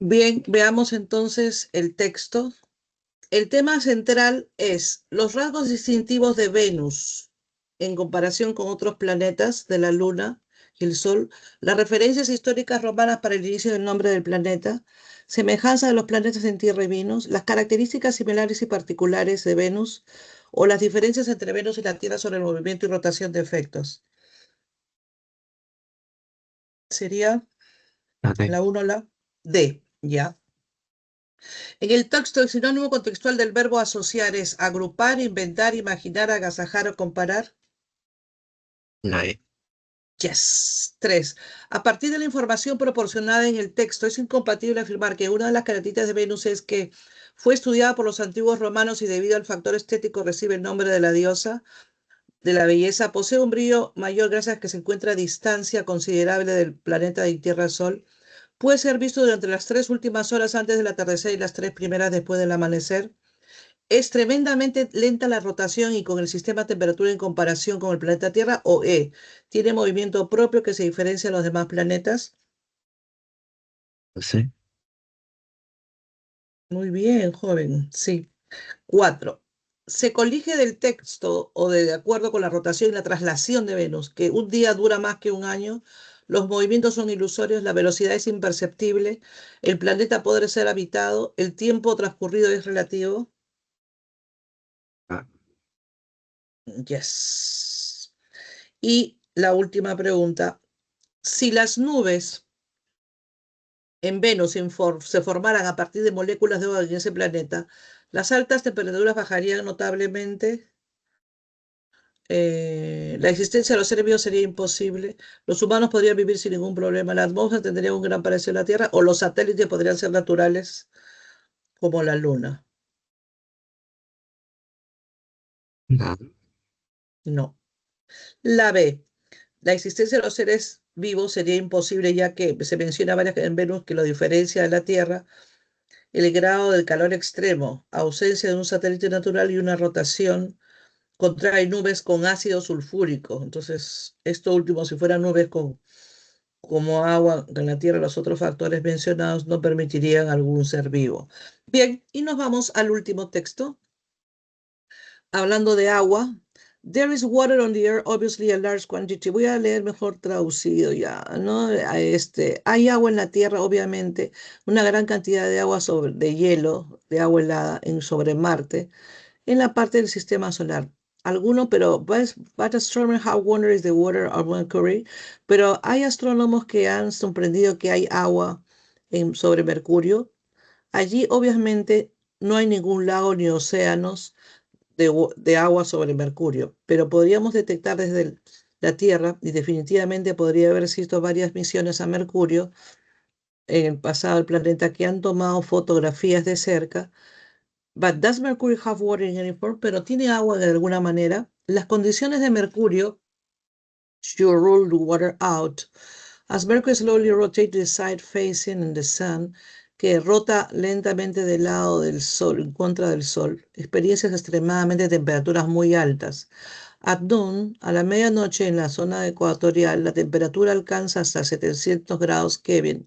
Bien, veamos entonces el texto. El tema central es los rasgos distintivos de Venus en comparación con otros planetas de la Luna y el Sol, las referencias históricas romanas para el inicio del nombre del planeta, semejanza de los planetas en Tierra y Venus, las características similares y particulares de Venus o las diferencias entre Venus y la Tierra sobre el movimiento y rotación de efectos. Sería La D. la 1 la D, ya. En el texto, el sinónimo contextual del verbo asociar es agrupar, inventar, imaginar, agasajar o comparar. La E. Yes. 3. A partir de la información proporcionada en el texto, es incompatible afirmar que una de las características de Venus es que fue estudiada por los antiguos romanos y debido al factor estético recibe el nombre de la diosa de la belleza. Posee un brillo mayor gracias a que se encuentra a distancia considerable del planeta de Tierra-Sol. Puede ser visto durante las 3 últimas horas antes del atardecer y las 3 primeras después del amanecer. Es tremendamente lenta la rotación y con el sistema de temperatura en comparación con el planeta Tierra, o E. Tiene movimiento propio que se diferencia de los demás planetas. C. Muy bien, joven. Sí. 4. Se colige del texto o de acuerdo con la rotación y la traslación de Venus, que un día dura más que un año, los movimientos son ilusorios, la velocidad es imperceptible, el planeta podrá ser habitado, el tiempo transcurrido es relativo. A. Yes. Y la última pregunta. Si las nubes en Venus se formaran a partir de moléculas de agua en ese planeta, las altas temperaturas bajarían notablemente. La existencia de los seres vivos sería imposible. Los humanos podrían vivir sin ningún problema. La atmósfera tendría un gran parecido a la Tierra o los satélites podrían ser naturales como la Luna. La. No. La B. La existencia de los seres vivos sería imposible ya que se menciona varias en Venus que lo diferencia de la Tierra el grado del calor extremo, ausencia de un satélite natural y una rotación contrae nubes con ácido sulfúrico. Entonces, esto último, si fueran nubes como agua en la Tierra, los otros factores mencionados no permitirían algún ser vivo. Bien, y nos vamos al último texto. Hablando de agua. There is water on the earth, obviously a large quantity. Voy a leer mejor traducido ya, ¿no? Hay agua en la Tierra, obviamente, una gran cantidad de agua de hielo, de agua helada sobre Marte, en la parte del sistema solar. But astronomers have wondered is the water of Mercury, pero hay astrónomos que han sorprendido que hay agua sobre Mercurio. Allí, obviamente, no hay ningún lago ni océanos de agua sobre Mercurio, pero podríamos detectar desde la Tierra y definitivamente podría haber existido varias misiones a Mercurio en el pasado del planeta que han tomado fotografías de cerca. But does Mercury have water in any form? Pero tiene agua de alguna manera. Las condiciones de Mercurio should rule the water out. As Mercury slowly rotates the side facing the sun, que rota lentamente del lado del Sol, en contra del Sol, experiencias extremadamente temperaturas muy altas. At noon, a la medianoche en la zona ecuatorial, la temperatura alcanza hasta 700 grados Kelvin,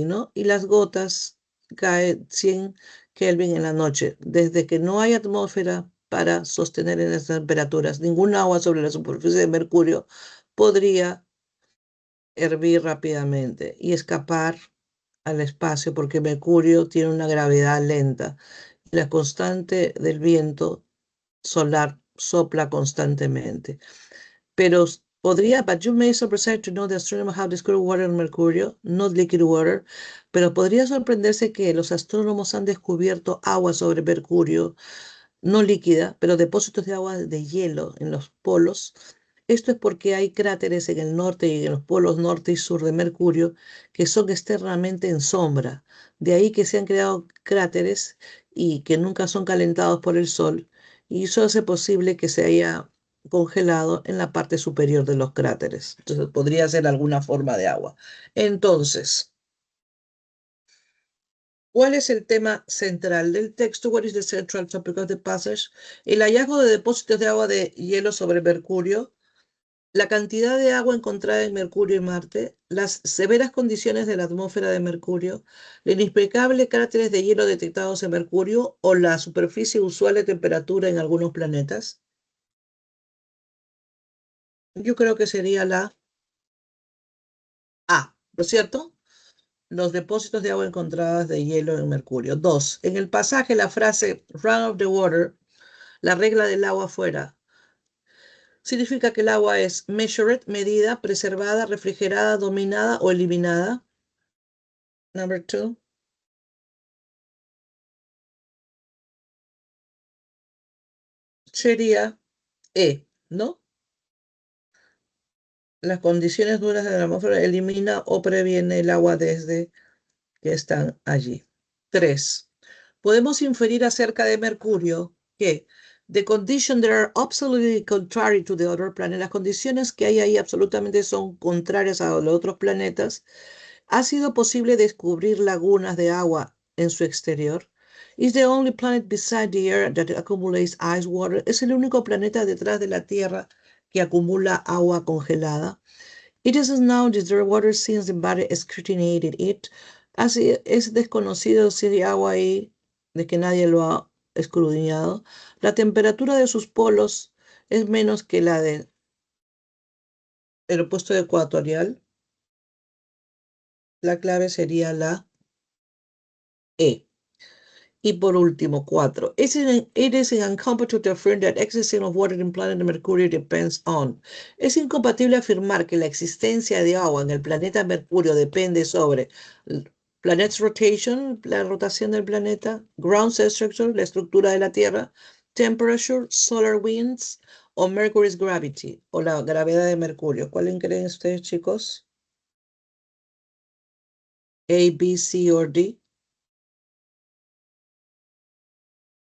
¿no? Y las gotas caen 100 Kelvin en la noche. Desde que no hay atmósfera para sostener en esas temperaturas, ningún agua sobre la superficie de Mercurio podría hervir rápidamente y escapar al espacio porque Mercurio tiene una gravedad lenta y la constante del viento solar sopla constantemente. Pero but you may surprise to know the astronomers have discovered water on Mercurio, not liquid water, pero podría sorprenderse que los astrónomos han descubierto agua sobre Mercurio, no líquida, pero depósitos de agua de hielo en los polos. Esto es porque hay cráteres en el norte y en los polos norte y sur de Mercurio que son externamente en sombra. De ahí que se han creado cráteres y que nunca son calentados por el sol. Y eso hace posible que se haya congelado en la parte superior de los cráteres. Entonces podría ser alguna forma de agua. Entonces, ¿cuál es el tema central del texto? What is the central topic of the passage? El hallazgo de depósitos de agua de hielo sobre Mercurio la cantidad de agua encontrada en Mercurio y Marte, las severas condiciones de la atmósfera de Mercurio, los inexplicables cráteres de hielo detectados en Mercurio o la superficie usual de temperatura en algunos planetas. Yo creo que sería la A, ¿no es cierto? Los depósitos de agua encontradas de hielo en Mercurio. 2. En el pasaje, la frase run of the water, la regla del agua fuera, significa que el agua es measured, medida, preservada, refrigerada, dominada o eliminada. Number 2. Sería E, ¿no? Las condiciones duras de la atmósfera elimina o previene el agua desde que están allí. 3. Podemos inferir acerca de Mercurio que the conditions that are absolutely contrary to the other planet, las condiciones que hay ahí absolutamente son contrarias a los otros planetas. Ha sido posible descubrir lagunas de agua en su exterior. Is the only planet beside the Earth that accumulates ice water. Es el único planeta detrás de la Tierra que acumula agua congelada. It is known that there water since the body scrutinated it. Así es desconocido si hay agua ahí, de que nadie lo ha escudriñado. La temperatura de sus polos es menos que la del opuesto ecuatorial. La clave sería la E. Y por último, 4. It is incompatible to affirm that existence of water in planet Mercury depends on. Es incompatible afirmar que la existencia de agua en el planeta Mercurio depende sobre planet's rotation, la rotación del planeta, ground structure, la estructura de la Tierra, temperature, solar winds, o Mercury's gravity, o la gravedad de Mercurio. ¿Cuál creen ustedes, chicos? A, B, C o D.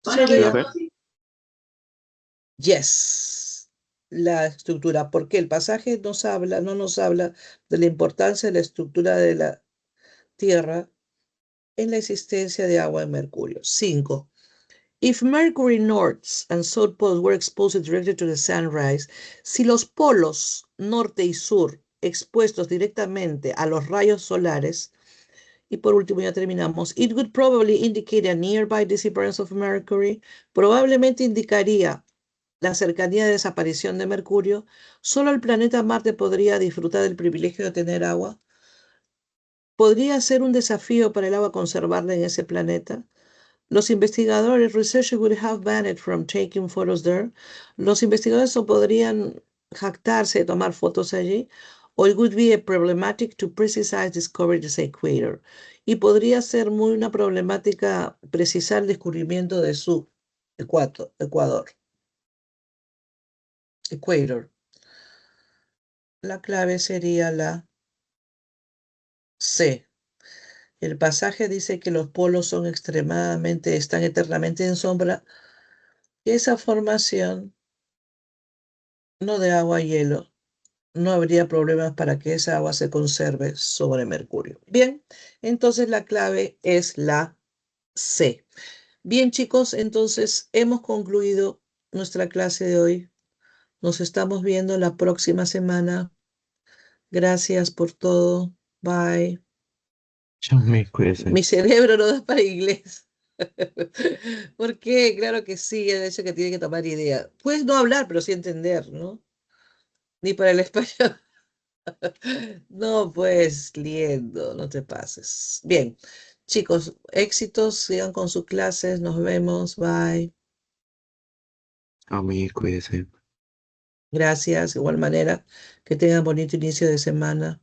A ver. Yes, la estructura, porque el pasaje no nos habla de la importancia de la estructura de la Tierra en la existencia de agua en Mercurio. 5. If Mercury North and South poles were exposed directly to the sunrise, si los polos norte y sur expuestos directamente a los rayos solares, y por último ya terminamos, it would probably indicate a nearby disappearance of Mercury, probablemente indicaría la cercanía de desaparición de Mercurio. Solo el planeta Marte podría disfrutar del privilegio de tener agua. ¿Podría ser un desafío para el agua conservarla en ese planeta? Los investigadores, researchers would have banned from taking photos there. Los investigadores no podrían jactarse de tomar fotos allí. O it would be a problematic to precise discovery this equator. Y podría ser muy una problemática precisar el descubrimiento de su Ecuador. Equator. La clave sería la C. El pasaje dice que los polos están eternamente en sombra. Esa formación, no de agua y hielo, no habría problemas para que esa agua se conserve sobre Mercurio. Bien, entonces la clave es la C. Bien, chicos, entonces hemos concluido nuestra clase de hoy. Nos estamos viendo la próxima semana. Gracias por todo. Bye. Chao, cuídese. Mi cerebro no da para inglés. ¿Por qué? Claro que sí, de hecho que tiene que tomar idea. Puedes no hablar, pero sí entender, ¿no? Ni para el español. No, pues, liendo, no te pases. Bien, chicos, éxitos, sigan con sus clases, nos vemos, bye. A mí, cuídese. Gracias, de igual manera, que tengan bonito inicio de semana.